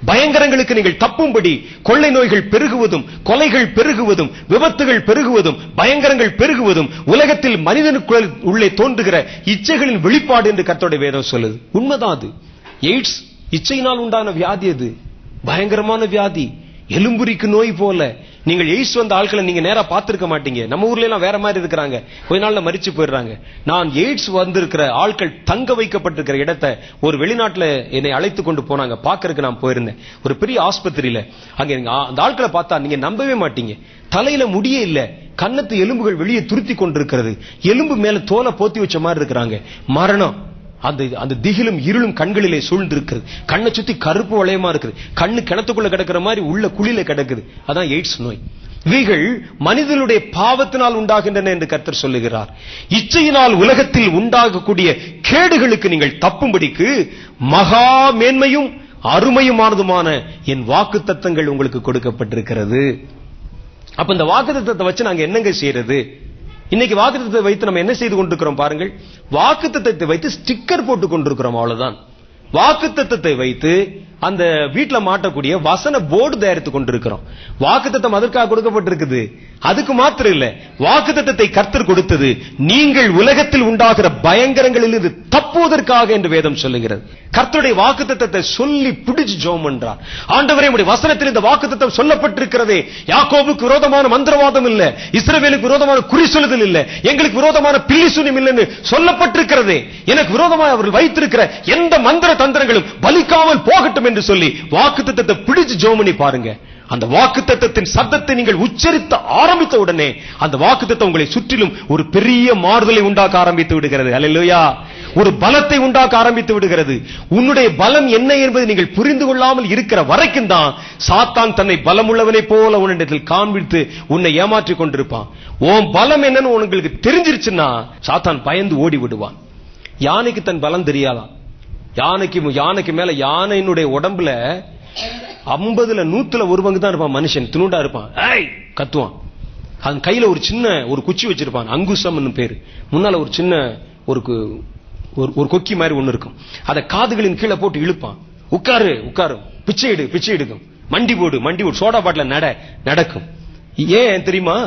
பயங்கரங்களுக்கு நீங்கள் தப்பும்படி, கொள்ளை நோய்கள் பெருகுவதும், கொலைகள் பெருகுவதும், விபத்துகள் பெருகுவதும், பயங்கரங்கள் பெருகுவதும் உலகத்தில் மனிதனுக்குள் உள்ளே தோன்றுகிற இச்சைகளின் வெளிப்பாடு என்று கர்த்தருடைய வேதம் சொல்லுது. உண்மைதான் அது. எய்ட்ஸ் இச்சையினால் உண்டான வியாதி. அது பயங்கரமான வியாதி, எலும்புரிக்கு நோய் போல. நீங்கள் எய்ட்ஸ் வந்த ஆட்களை நீங்க நேரா பார்த்திருக்க மாட்டீங்க. நம்ம ஊர்ல எல்லாம் வேற மாதிரி இருக்கிறாங்க, கொஞ்ச நாள்ல மரிச்சு போயிடுறாங்க. நான் எய்ட்ஸ் வந்திருக்கிற ஆட்கள் தங்க வைக்கப்பட்டிருக்கிற இடத்தை ஒரு வெளிநாட்டுல என்னை அழைத்து கொண்டு போனாங்க, பாக்குறதுக்கு நான் போயிருந்தேன். ஒரு பெரிய ஆஸ்பத்திரியில அங்க அந்த ஆட்களை பார்த்தா நீங்க நம்பவே மாட்டீங்க. தலையில முடியே இல்ல, கன்னத்து எலும்புகள் வெளியே துருத்தி கொண்டிருக்கிறது, எலும்பு மேல தோலை போத்தி வச்ச மாதிரி இருக்கிறாங்க. மரணம், அந்த திகிலும் இருளும் கண்களிலே சூழ்ந்திருக்கிறது. கண்ணை சுத்தி கருப்பு வளையமா இருக்குது, கண்ணு கிணத்துக்குள்ள கிடக்கிற மாதிரி உள்ள குழியில கிடக்குது. அதான் எய்ட்ஸ் நோய். இவைகள் மனிதனுடைய பாவத்தினால் உண்டாகின்றன என்று கர்த்தர் சொல்லுகிறார். இச்சையினால் உலகத்தில் உண்டாகக்கூடிய கேடுகளுக்கு நீங்கள் தப்பும்படிக்கு மகா மேன்மையும் அருமையுமானதுமான என் வாக்குத்தத்தங்கள் உங்களுக்கு கொடுக்கப்பட்டிருக்கிறது. அப்ப இந்த வாக்குத்தத்தத்தை வச்சு நாங்க என்னங்க செய்யறது? இன்னைக்கு வாக்குத்தத்தத்தை வைத்து நம்ம என்ன செய்து கொண்டிருக்கிறோம் பாருங்கள். வாக்குத்தத்தத்தை வைத்து ஸ்டிக்கர் போட்டுக் கொண்டிருக்கிறோம், அவ்வளவுதான். வாக்குத்தத்தத்தை வைத்து அந்த வீட்டுல மாட்டக்கூடிய வசன போர்டு தயாரித்து கொண்டிருக்கிறோம். வாக்குத்தத்தம் அதற்காக கொடுக்கப்பட்டிருக்குது. அதுக்கு மாத்திரம் இல்ல, வாக்குத்தத்தத்தை கர்த்தர் கொடுத்தது நீங்கள் உலகத்தில் உண்டாகிற பயங்கரங்களில் இருந்து தப்புவதற்காக என்று வேதம் சொல்லுகிறது. கர்த்தருடைய வாக்குத்தத்தத்தை சொல்லி பிடிச்சு ஜெபம் பண்றார். ஆண்டவரே, உம்முடைய வசனத்தில் இந்த வாக்குத்தத்தம் சொல்லப்பட்டிருக்கிறதே, யாக்கோபுக்கு விரோதமான மந்திரவாதம் இல்ல, இஸ்ரவேலுக்கு விரோதமான குறி சொல்லுதல் இல்ல, எங்களுக்கு விரோதமான பில்லி சூனியம் இல்லைன்னு சொல்லப்பட்டிருக்கிறதே, எனக்கு விரோதமாக அவர்கள் வைத்திருக்கிற எந்த மந்திர தந்திரங்களும் பலிக்காமல் போகட்டும் என்று சொல்லி வாக்குத்தத்தத்தை பிடிச்சு ஜெபம் பண்ணி பாருங்க. அந்த வாக்குத்தத்தத்தின் சத்தத்தை நீங்கள் உச்சரித்த ஆரம்பித்த உடனே அந்த வாக்குத்தத்தம் உங்களை சுற்றிலும் ஒரு பெரிய மாறுதலை உண்டாக்க ஆரம்பித்து விடுகிறது. அல்லேலூயா. ஒரு பலத்தை உண்டாக்க ஆரம்பித்து விடுகிறது. உன்னுடைய பலம் என்ன என்பதை நீங்கள் புரிந்து கொள்ளாமல் இருக்கிற வரைக்கும் தான் சாத்தான் தன்னை பலமுள்ளவனை போல உன்னிடத்தில் காண்பித்து உன்னை ஏமாற்றிக் கொண்டிருப்பான். உன் பலம் என்னன்னு உங்களுக்கு தெரிஞ்சிருச்சுன்னா சாத்தான் பயந்து ஓடி விடுவான். யானைக்கு தன் பலம் தெரியாதான். யானைக்கு மேல யானையினுடைய உடம்புல 50ல 100ல ஒரு பங்கு தான் இருப்பான் மனுஷன். துணுண்டா இருப்பான், கத்துவான். அவன் கையில ஒரு குச்சி வச்சிருப்பான், அங்குசம் பேரு. முன்னால ஒரு சின்ன ஒரு கொக்கி மாதிரி ஒண்ணு இருக்கும். அதை காதுகளின் கீழே போட்டு இழுப்பான். உட்காரு உட்காரு, பிச்சை எடுக்கும், மண்டி போடு சோடா பாட்டில நடக்கும். ஏன் தெரியுமா?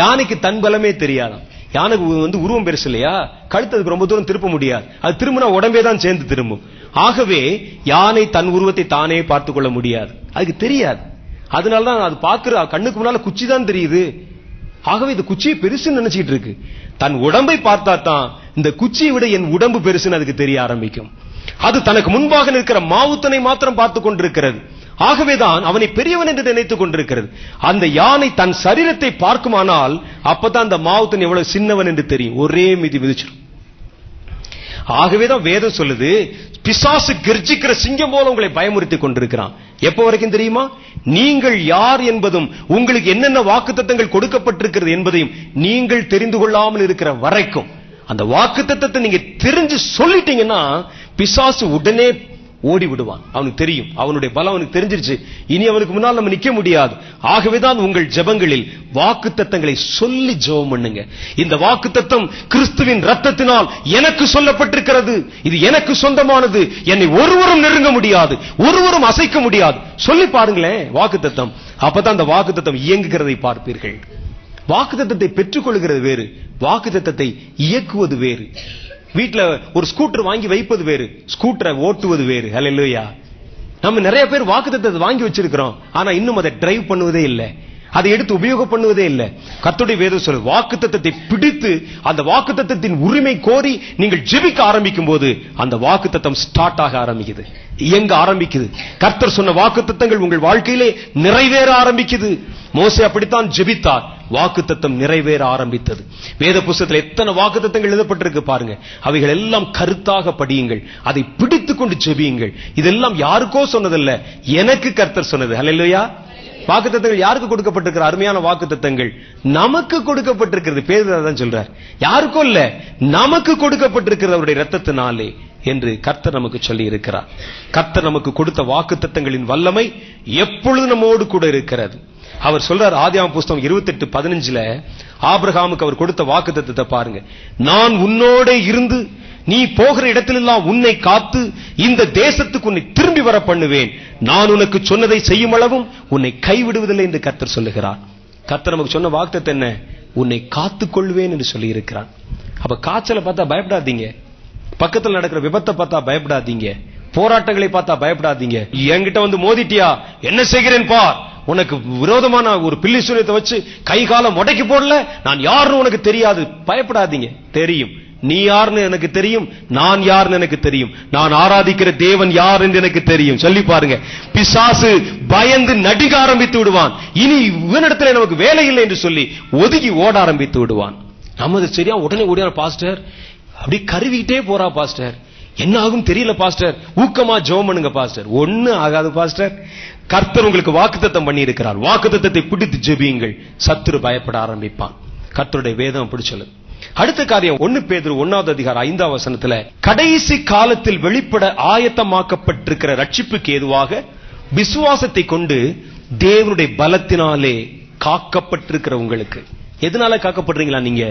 யானைக்கு தன் பலமே தெரியாதான். யானைக்கு உருவம் பெருசு இல்லையா, கழுத்து அதுக்கு ரொம்ப தூரம் திருப்ப முடியாது. அது திரும்பினா உடம்பே தான் சேர்ந்து திரும்பும். ஆகவே யானை தன் உருவத்தை தானே பார்த்துக் கொள்ள முடியாது, அதுக்கு தெரியாது. அதனாலதான் அது பார்க்கிற கண்ணுக்கு முன்னால குச்சி தான் தெரியுது. ஆகவே இந்த குச்சியை பெருசுன்னு நினைச்சிட்டு இருக்கு. தன் உடம்பை பார்த்தா தான் இந்த குச்சியை விட என் உடம்பு பெருசுன்னு அதுக்கு தெரிய ஆரம்பிக்கும். அது தனக்கு முன்பாக நிற்கிற மாவுத்தனை மாத்திரம் பார்த்துக் கொண்டிருக்கிறது. ஆகவேதான் அவனை பெரியவன் என்று நினைத்துக் கொண்டிருக்கிறது. அந்த யானை தன் சரீரத்தை பார்க்குமானால் அப்பதான் அந்த மாவுத்தன் எவ்வளவு சின்னவன் என்று தெரியும். ஒரே மிதி மிதிச்சிடும். ஆகவேதான் வேதம் சொல்லுது, பிசாசு கர்ஜிக்கிற சிங்கம் போல உங்களை பயமுறுத்தி கொண்டிருக்கிறான். எப்ப வரைக்கும் தெரியுமா? நீங்கள் யார் என்பதும் உங்களுக்கு என்னென்ன வாக்குத்தத்தங்கள் கொடுக்கப்பட்டிருக்கிறது என்பதையும் நீங்கள் தெரிந்து கொள்ளாமல் இருக்கிற வரைக்கும். அந்த வாக்குத்தத்தத்தை நீங்க தெரிஞ்சு சொல்லிட்டீங்கன்னா பிசாசு உடனே ஓடி விடுவான். அவனுக்கு தெரியும், அவனுடைய பலம் அவனுக்கு தெரிஞ்சிருச்சு. இனி அவனுக்கு முன்னால் நம்ம நிக்க முடியாது. ஆகவேதான் உங்கள் ஜெபங்களில் வாக்குத்தத்தங்களை சொல்லி ஜெபம் பண்ணுங்க. இந்த வாக்குத்தத்தம் கிறிஸ்துவின் ரத்தத்தினால் எனக்கு சொல்லப்பட்டிருக்கிறது, இது எனக்கு சொந்தமானது, என்னை ஒருவரும் நெருங்க முடியாது, ஒருவரும் அசைக்க முடியாது. சொல்லி பாருங்களேன் வாக்குத்தத்தம். அப்பதான் அந்த வாக்குத்தத்தம் இயங்குகிறதை பார்ப்பீர்கள். வாக்குத்தத்தத்தை பெற்றுக் கொள்கிறது வேறு, வாக்குத்தத்தத்தை இயக்குவது வேறு. வீட்டுல ஒரு ஸ்கூட்டர் வாங்கி வைப்பது வேறு, ஸ்கூட்டரை ஓட்டுவது வேறு. ஹல்லேலூயா. நம்ம நிறைய பேர் வாக்குத்தத்தத்தை வாங்கி வச்சிருக்கிறோம், ஆனா இன்னும் அதை டிரைவ் பண்ணுவதே இல்லை, அதை எடுத்து உபயோகம் பண்ணுவதே இல்லை. கர்த்தருடைய வேதம் சொல்லுது, வாக்குத்தத்தத்தை பிடித்து அந்த வாக்குத்தத்தத்தின் உரிமை கோரி நீங்கள் ஜெபிக்க ஆரம்பிக்கும் போது அந்த வாக்குத்தத்தம் ஸ்டார்ட் ஆக ஆரம்பிக்குது, இயங்க ஆரம்பிக்குது. கர்த்தர் சொன்ன வாக்குத்தத்தங்கள் உங்கள் வாழ்க்கையிலே நிறைவேற ஆரம்பிக்குது. மோசே அப்படித்தான் ஜெபித்தார், வாக்குத்தத்தம் நிறைவேற ஆரம்பித்தது. வேத புத்தகத்தில் எத்தனை வாக்குத்தத்தங்கள் எழுதப்பட்டிருக்கு பாருங்க. அவைகள் எல்லாம் கருத்தாக படியுங்கள், அதை பிடித்துக் கொண்டு ஜெபியுங்கள். இதெல்லாம் யாருக்கோ சொன்னதல்ல, எனக்கு கர்த்தர் சொன்னது. ஹல்லேலூயா. வாக்குத்தத்தங்கள் யாருக்கு கொடுக்கப்பட்டிருக்கிற? அருமையான வாக்குத்தத்தங்கள் நமக்கு கொடுக்கப்பட்டிருக்கிறது. பேதுரு தான் சொல்றார், யாருக்கோ இல்ல, நமக்கு கொடுக்கப்பட்டிருக்கிறது அவருடைய இரத்தத்தினாலே என்று கர்த்தர் நமக்கு சொல்லி இருக்கிறார். கர்த்தர் நமக்கு கொடுத்த வாக்குத்தத்தங்களின் வல்லமை எப்பொழுது நம்மோடு கூட இருக்கிறது. அவர் சொல்றார், ஆதியாகமம் புஸ்தகம் 28:15 ஆபிரகாமுக்கு அவர் கொடுத்த வாக்குத்தத்தத்தை பாருங்க. நான் உன்னோட இருந்து நீ போகிற இடத்திலெல்லாம் உன்னை காத்து இந்த தேசத்துக்கு உன்னை திரும்பி வர பண்ணுவேன், நான் உனக்கு சொன்னதை செய்யும் அளவும் உன்னை கைவிடுவதில்லை என்று கர்த்தர் சொல்லுகிறார். கர்த்தர் நமக்கு சொன்ன வாக்குத்தத்தம் என்ன? உன்னை காத்துக் கொள்வேன் என்று சொல்லி இருக்கிறார். அப்ப காய்ச்சலை பார்த்தா பயப்படாதீங்க, பக்கத்தில் நடக்கிற விபத்தை பார்த்தா பயப்படாதீங்க, போராட்டங்களை பார்த்தா பயப்படாதீங்க. என்கிட்ட வந்து மோதிட்டியா, என்ன செய்கிறேன் பார், உனக்கு விரோதமான ஒரு பில்லி சூனியத்தை வச்சு கை காலம் முடக்கி போடல, நான் யாருன்னு உனக்கு தெரியாது, பயப்படாதீங்க. தெரியும், நீ யாருன்னு எனக்கு தெரியும், நான் யாருன்னு எனக்கு தெரியும், நான் ஆராதிக்கிற தேவன் யார் என்று எனக்கு தெரியும். சொல்லி பாருங்க. பிசாசு பயந்து நடுங்க ஆரம்பித்து விடுவான். இனி இவனிடத்துல நமக்கு வேலை இல்லை என்று சொல்லி ஒதுங்கி ஓட ஆரம்பித்து விடுவான். நம்ம சரியா உடனே ஓடியார், பாஸ்டர் அப்படி கருவிக்கிட்டே போறா பாஸ்டர், என்ன ஆகும் தெரியல பாஸ்டர், ஊக்கமா ஜெபம் பண்ணுங்க பாஸ்டர். ஒண்ணு ஆகாது பாஸ்டர். கர்த்தர் உங்களுக்கு வாக்குத்தத்தம் பண்ணி இருக்கிறார், வாக்குத்தத்தத்தை பிடித்து ஜெபியுங்கள், சத்துரு பயப்பட ஆரம்பிப்பான். கர்த்தருடைய வேதம் அப்படி சொல்லுது. அடுத்த காரியம் 1 பேதுரு 1:5 கடைசி காலத்தில் வெளிப்பட ஆயத்தமாக்கப்பட்டிருக்கிற ரட்சிப்புக்கு ஏதுவாக விசுவாசத்தை கொண்டு தேவனுடைய பலத்தினாலே காக்கப்பட்டிருக்கிற உங்களுக்கு. எதனால காக்கப்படுறீங்களா? நீங்க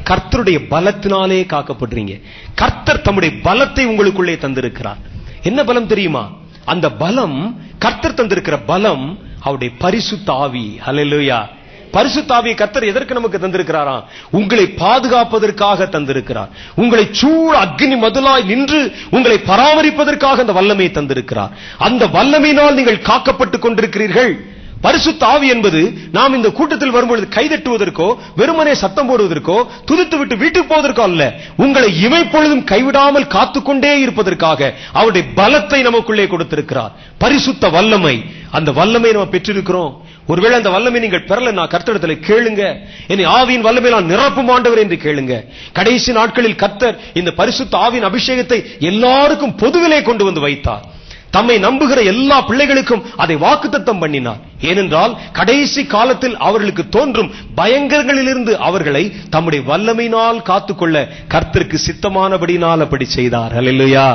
கர்த்தருடைய பலத்தினாலே காக்கப்படுறீங்க. கர்த்தர் தம்முடைய பலத்தை உங்களுக்குள்ளே தந்திருக்கிறார். என்ன பலம் தெரியுமா? அந்த பலம், கர்த்தர் தந்திருக்கிற பலம் அவருடைய பரிசுத்த ஆவி. ஹல்லேலூயா. பரிசுத்த ஆவியை கர்த்தர் எதற்கு நமக்கு தந்திருக்கிறாராம்? உங்களை பாதுகாப்பதற்காக தந்திருக்கிறார். உங்களை சூழ அக்னி மதுளாய் நின்று உங்களை பராமரிப்பதற்காக அந்த வல்லமையை தந்திருக்கிறார். அந்த வல்லமையினால் நீங்கள் காக்கப்பட்டுக் கொண்டிருக்கிறீர்கள். பரிசுத்த ஆவி என்பது நாம் இந்த கூட்டத்தில் வரும்பொழுது கைதட்டுவதற்கோ வெறுமனே சத்தம் போடுவதற்கோ துதித்து விட்டு வீட்டுக்கு போவதற்கோ அல்ல. உங்களை இமைப்பொழுதும் கைவிடாமல் காத்துக்கொண்டே இருப்பதற்காக அவருடைய பலத்தை நமக்குள்ளே கொடுத்திருக்கிறார். பரிசுத்த வல்லமை, அந்த வல்லமை நம்ம பெற்றிருக்கிறோம். ஒருவேளை அந்த வல்லமை நீங்கள் பெறலன்னா கர்த்தரிடத்தில் கேளுங்க. என்னை ஆவியின் வல்லமை நான் நிரப்பும் ஆண்டவர் என்று கேளுங்க. கடைசி நாட்களில் கர்த்தர் இந்த பரிசுத்த ஆவியின் அபிஷேகத்தை எல்லாருக்கும் பொதுவிலே கொண்டு வந்து வைத்தார். தம்மை நம்புகிற எல்லா பிள்ளைகளுக்கும் அதை வாக்குத்தத்தம் பண்ணினார். ஏனென்றால் கடைசி காலத்தில் அவர்களுக்கு தோன்றும் பயங்கரங்களிலிருந்து அவர்களை தம்முடைய வல்லமையினால் காத்துக்கொள்ள கர்த்தருக்கு சித்தமானபடினால் அப்படி செய்தார். ஹல்லேலூயா.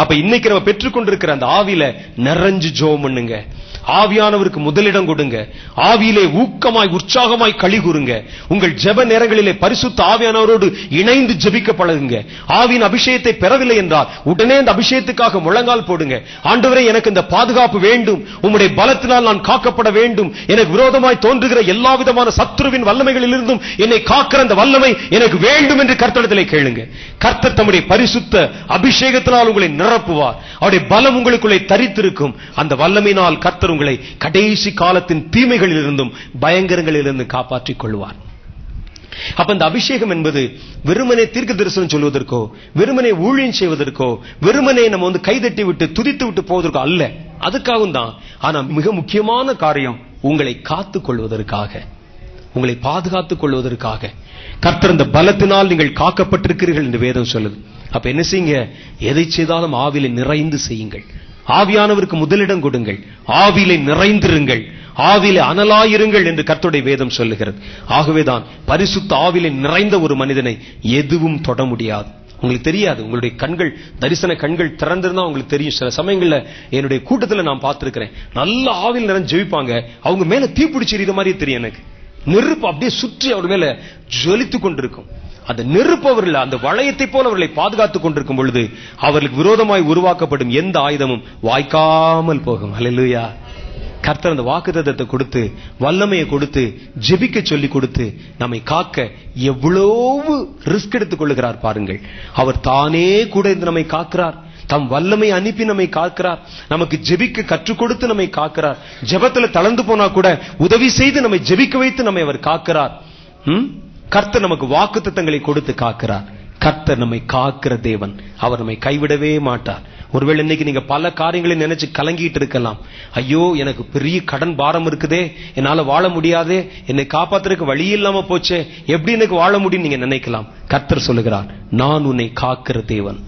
அப்ப இன்னைக்கு நம்ம பெற்றுக்கொண்டிருக்கிற அந்த ஆவியில நிறைஞ்சு ஜெபம் பண்ணுங்க. ஆவியானவருக்கு முதலிடம் கொடுங்க. ஆவியிலே ஊக்கமாய் உற்சாகமாய் களி கூறுங்க. உங்கள் ஜெப நேரங்களிலே பரிசுத்த ஆவியானவரோடு இணைந்து ஜெபிக்க பழகுங்க. ஆவியின் அபிஷேகத்தை பெறவில்லை என்றால் உடனே அந்த அபிஷேகத்துக்காக முழங்கால் போடுங்க. ஆண்டவரே, எனக்கு இந்த பாதுகாப்பு வேண்டும், உம்முடைய பலத்தினால் நான் காக்கப்பட வேண்டும், எனக்கு விரோதமாய் தோன்றுகிற எல்லா விதமான சத்துருவின் வல்லமைகளிலிருந்தும் என்னை காக்கிற அந்த வல்லமை எனக்கு வேண்டும் என்று கர்த்தரிடத்திலே கேளுங்க. கர்த்தர் தம்முடைய பரிசுத்த அபிஷேகத்தினால் உங்களை நிரப்புவார். அவருடைய பலம் உங்களுக்குள்ளே தரித்திருக்கும். அந்த வல்லமையினால் கர்த்தர் உங்களை கடைசி காலத்தின் தீமைகளிலிருந்தும் பயங்கரங்களிலிருந்து காப்பாற்றிக் கொள்வார். அப்ப இந்த அபிஷேகம் என்பது வெறுமனே தீர்க்க தரிசனம் சொல்வதற்கோ வெறுமனே ஊழியம் செய்வதற்கோ வெறுமனே நம்ம கைதட்டி விட்டு துதித்து விட்டு போவதற்கோ அல்ல. அதுக்காகவும் தான். ஆனா மிக முக்கியமான காரியம் உங்களை காத்துக் கொள்வதற்காக, உங்களை பாதுகாத்துக் கொள்வதற்காக. கர்த்தர் இந்த பலத்தினால் நீங்கள் காக்கப்பட்டிருக்கிறீர்கள் என்று வேதம் சொல்லுது. அப்ப என்ன செய்யுங்க? எதை செய்தாலும் ஆவியிலே நிறைந்து செய்யுங்கள். ஆவியானவருக்கு முதலிடம் கொடுங்கள். ஆவியிலே நிறைந்திருங்கள். ஆவியிலே அனலாயிருங்கள் என்று கர்த்தருடைய வேதம் சொல்லுகிறது. ஆகவேதான் பரிசுத்த ஆவியிலே நிறைந்த ஒரு மனிதனை எதுவும் தொட முடியாது. உங்களுக்கு தெரியாது. உங்களுடைய கண்கள், தரிசன கண்கள் திறந்திருந்தா உங்களுக்கு தெரியும். சில சமயங்கள்ல என்னுடைய கூட்டத்தில் நான் பார்த்திருக்கிறேன். நல்ல ஆவியில் நிறைஞ்சு ஜெபிப்பாங்க. அவங்க மேல தீப்பிடிச்சிருக்கிற மாதிரியே தெரியும் எனக்கு. நெருப்பு அப்படியே சுற்றி அவர் மேல ஜொலித்துக் கொண்டிருக்கும். அந்த நெருப்பு அவர்கள் அந்த வளையத்தை போல அவர்களை பாதுகாத்துக் கொண்டிருக்கும் பொழுது அவர்களுக்கு விரோதமாய் உருவாக்கப்படும் எந்த ஆயுதமும் வாய்க்காமல் போகும். ஹல்லேலூயா. கர்த்தர் அந்த வாக்குத்தத்தத்தை கொடுத்து வல்லமையை கொடுத்து ஜெபிக்க சொல்லி கொடுத்து நம்மை காக்க எவ்வளவு ரிஸ்க் எடுத்துக் கொள்ளுகிறார் பாருங்கள். அவர் தானே கூட இருந்து நம்மை காக்கிறார். தம் வல்லமை அனுப்பி நம்மை காக்கிறார். நமக்கு ஜெபிக்க கற்றுக் கொடுத்து நம்மை காக்கிறார். ஜெபத்துல தளர்ந்து போனா கூட உதவி செய்து நம்மை ஜெபிக்க வைத்து நம்மை அவர் காக்கிறார். கர்த்தர் நமக்கு வாக்குத்தத்தங்களை கொடுத்து காக்கிறார். கர்த்தர் நம்மை காக்கிற தேவன். அவர் நம்மை கைவிடவே மாட்டார். ஒருவேளை இன்னைக்கு நீங்க பல காரியங்களை நினைச்சு கலங்கிட்டு இருக்கலாம். ஐயோ, எனக்கு பெரிய கடன் பாரம் இருக்குதே, என்னால வாழ முடியாதே, என்னை காப்பாத்துறதுக்கு வழி இல்லாம போச்சே, எப்படி எனக்கு வாழ முடியும் நீங்க நினைக்கலாம். கர்த்தர் சொல்லுகிறார், நான் உன்னை காக்கிற தேவன்.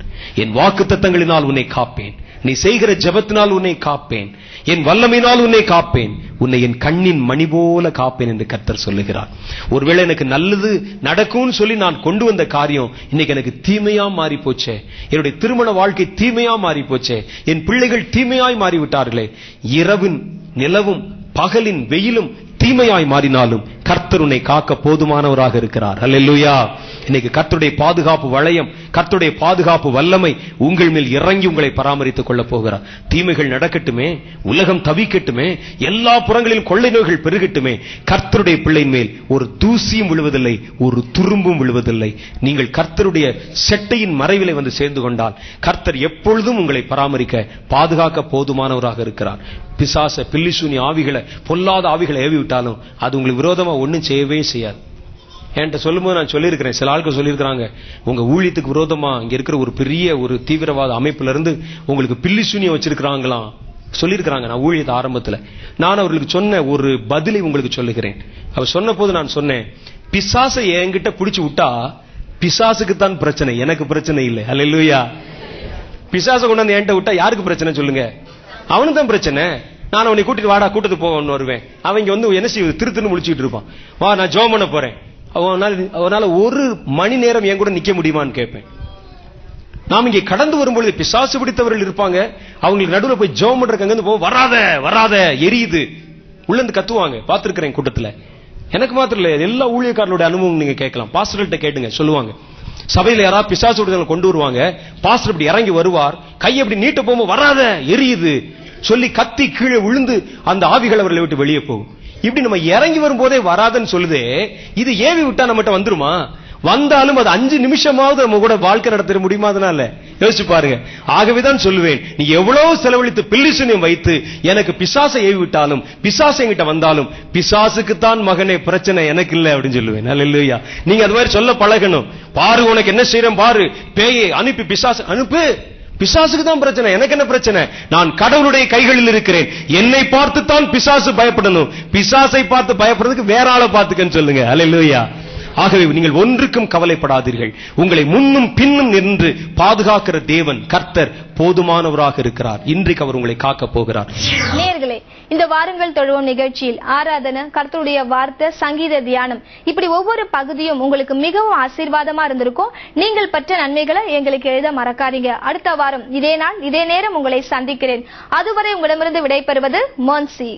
என் வாக்குத்தத்தங்களினால் உன்னை காப்பேன். நீ செய்கிற ஜெபத்தினால் உன்னை காப்பேன். என் வல்லமையினால் உன்னை காப்பேன். உன்னை என் கண்ணின் மணி போல காப்பேன் என்று கர்த்தர் சொல்லுகிறார். ஒருவேளை எனக்கு நல்லது நடக்கும்னு சொல்லி நான் கொண்டு வந்த காரியம் இன்னைக்கு எனக்கு தீமையா மாறி போச்சே, என்னுடைய திருமண வாழ்க்கை தீமையா மாறி போச்சே, என் பிள்ளைகள் தீமையாய் மாறிவிட்டார்களே, இரவின் நிலவும் பகலின் வெயிலும் தீமையாய் மாறினாலும் கர்த்தர் உன்னை காக்க போதுமானவராக இருக்கிறார். அல்லேலூயா. இன்னைக்கு கர்த்தருடைய பாதுகாப்பு வளையம், கர்த்தருடைய பாதுகாப்பு வல்லமை உங்கள் மேல் இறங்கி உங்களை பராமரித்துக் கொள்ள போகிறார். தீமைகள் நடக்கட்டுமே, உலகம் தவிக்கட்டுமே, எல்லா புறங்களிலும் கொள்ளை நோய்கள் பெருகட்டுமே, கர்த்தருடைய பிள்ளையின் மேல் ஒரு தூசியும் விழுவதில்லை, ஒரு துரும்பும் விழுவதில்லை. நீங்கள் கர்த்தருடைய செட்டையின் மறைவிலை வந்து சேர்ந்து கொண்டால் கர்த்தர் எப்பொழுதும் உங்களை பராமரிக்க பாதுகாக்க போதுமானவராக இருக்கிறார். பிசாச, பில்லிசூனி ஆவிகளை, பொல்லாத ஆவிகளை ஏவி விட்டாலும் அது உங்களுக்கு விரோதமா ஒன்னும் செய்யவே செய்யாது. என்கிட்ட சொல்லும்போது நான் சொல்லியிருக்கிறேன், சில ஆட்கள் சொல்லியிருக்கிறாங்க, உங்க ஊழியத்துக்கு விரோதமா இங்க இருக்கிற ஒரு பெரிய ஒரு தீவிரவாத அமைப்புல இருந்து உங்களுக்கு பில்லிசூனியை வச்சிருக்கிறாங்களாம் சொல்லியிருக்கிறாங்க. நான் ஊழியத்தை ஆரம்பத்துல நான் அவர்களுக்கு சொன்ன ஒரு பதிலை உங்களுக்கு சொல்லுகிறேன். அவர் சொன்ன போது நான் சொன்னேன், பிசாசை என்கிட்ட பிடிச்சு விட்டா பிசாசுக்கு தான் பிரச்சனை, எனக்கு பிரச்சனை இல்லை. அல்லேலூயா. பிசாசை கொண்டாந்து என்கிட்ட விட்டா யாருக்கு பிரச்சனை சொல்லுங்க? அவனுக்கு தான் பிரச்சனை. நான் அவனை கூட்டிட்டு வாடா, கூட்டத்துக்கு போக வருவேன். அவங்க வந்து என்ன செய்வது, திருத்துன்னு முடிச்சுட்டு இருப்பான். வா, நான் ஜெபம் பண்ண போறேன். அவனால ஒரு மணி நேரம் என் கூட நிக்க முடியுமான்னு கேட்பேன். நாம் இங்கே கடந்து வரும்பொழுது பிசாசு பிடித்தவர்கள் இருப்பாங்க. அவங்களுக்கு நடுவில் போய் ஜெபம் பண்றதுக்கு போ, வராத வராத, எரியுது உள்ளந்து கத்துவாங்க. பார்த்திருக்கிறேன் கூட்டத்துல. எனக்கு மாத்திரம் இல்ல, எல்லா ஊழியக்காரர்களுடைய அனுபவம் நீங்க கேட்கலாம். பாஸ்டர்கள்ட்ட கேட்டுங்க, சொல்லுவாங்க. சபையில யாராவது பிசாசு விடுதலை கொண்டு வருவாங்க, பாஸ்டர் இப்படி இறங்கி வருவார், கையை இப்படி நீட்ட போகும்போது வராத எரியுது சொல்லி கத்தி கீழே விழுந்து அந்த ஆவிகள் அவர்களை விட்டு வெளியே போகும். இப்படி நம்ம இறங்கி வரும்போதே வராதுன்னு சொல்லுதே, இது ஏவி விட்டா நம்மகிட்ட வந்துருமா? வந்தாலும் அது 5 நிமிஷமாவது நம்ம கூட வாழ்க்கை நடத்த முடியுமா? அதனால யோசிச்சு பாருங்க. ஆகவேதான் சொல்லுவேன், நீ எவ்வளவு செலவழித்து பில்லிசூனியம் வைத்து எனக்கு பிசாசை ஏவி விட்டாலும், பிசாசு என்கிட்ட வந்தாலும், பிசாசுக்குத்தான் மகனே பிரச்சனை, எனக்கு இல்ல அப்படின்னு சொல்லுவேன். அல்லேலூயா. நீங்க அது மாதிரி சொல்ல பழகணும். பாரு உனக்கு என்ன செய்யறேன் பாரு, பேயை அனுப்பி பிசாசு அனுப்பு, பிசாசுக்கு தான் பிரச்சனை, எனக்கு என்ன பிரச்சனை? நான் கடவுளுடைய கைகளில் இருக்கிறேன். என்னை பார்த்து தான் பிசாசு பயப்படணும், பிசாசை பார்த்து பயப்படுறதுக்கு வேற ஆளை பார்த்துக்கன்னு சொல்லுங்க. அல்லேலூயா. ஆகவே நீங்கள் ஒன்றுக்கும் கவலைப்படாதீர்கள். உங்களை முன்னும் பின்னும் நின்று பாதுகாக்கிற தேவன் கர்த்தர் போதுமானவராக இருக்கிறார். இன்றைக்கு அவர் உங்களை காக்க போகிறார்.
நேயர்களே, இந்த வாருங்கள் தொழுவோம் நிகழ்ச்சியில் ஆராதனை, கர்த்தருடைய வார்த்தை, சங்கீத தியானம், இப்படி ஒவ்வொரு பகுதியும் உங்களுக்கு மிகவும் ஆசீர்வாதமா இருந்திருக்கும். நீங்கள் பெற்ற நன்மைகளை எங்களுக்கு எழுத மறக்காதீங்க. அடுத்த வாரம் இதே நாள் இதே நேரம் உங்களை சந்திக்கிறேன். அதுவரை உங்களிடமிருந்து விடைபெறுவது மோன்சி.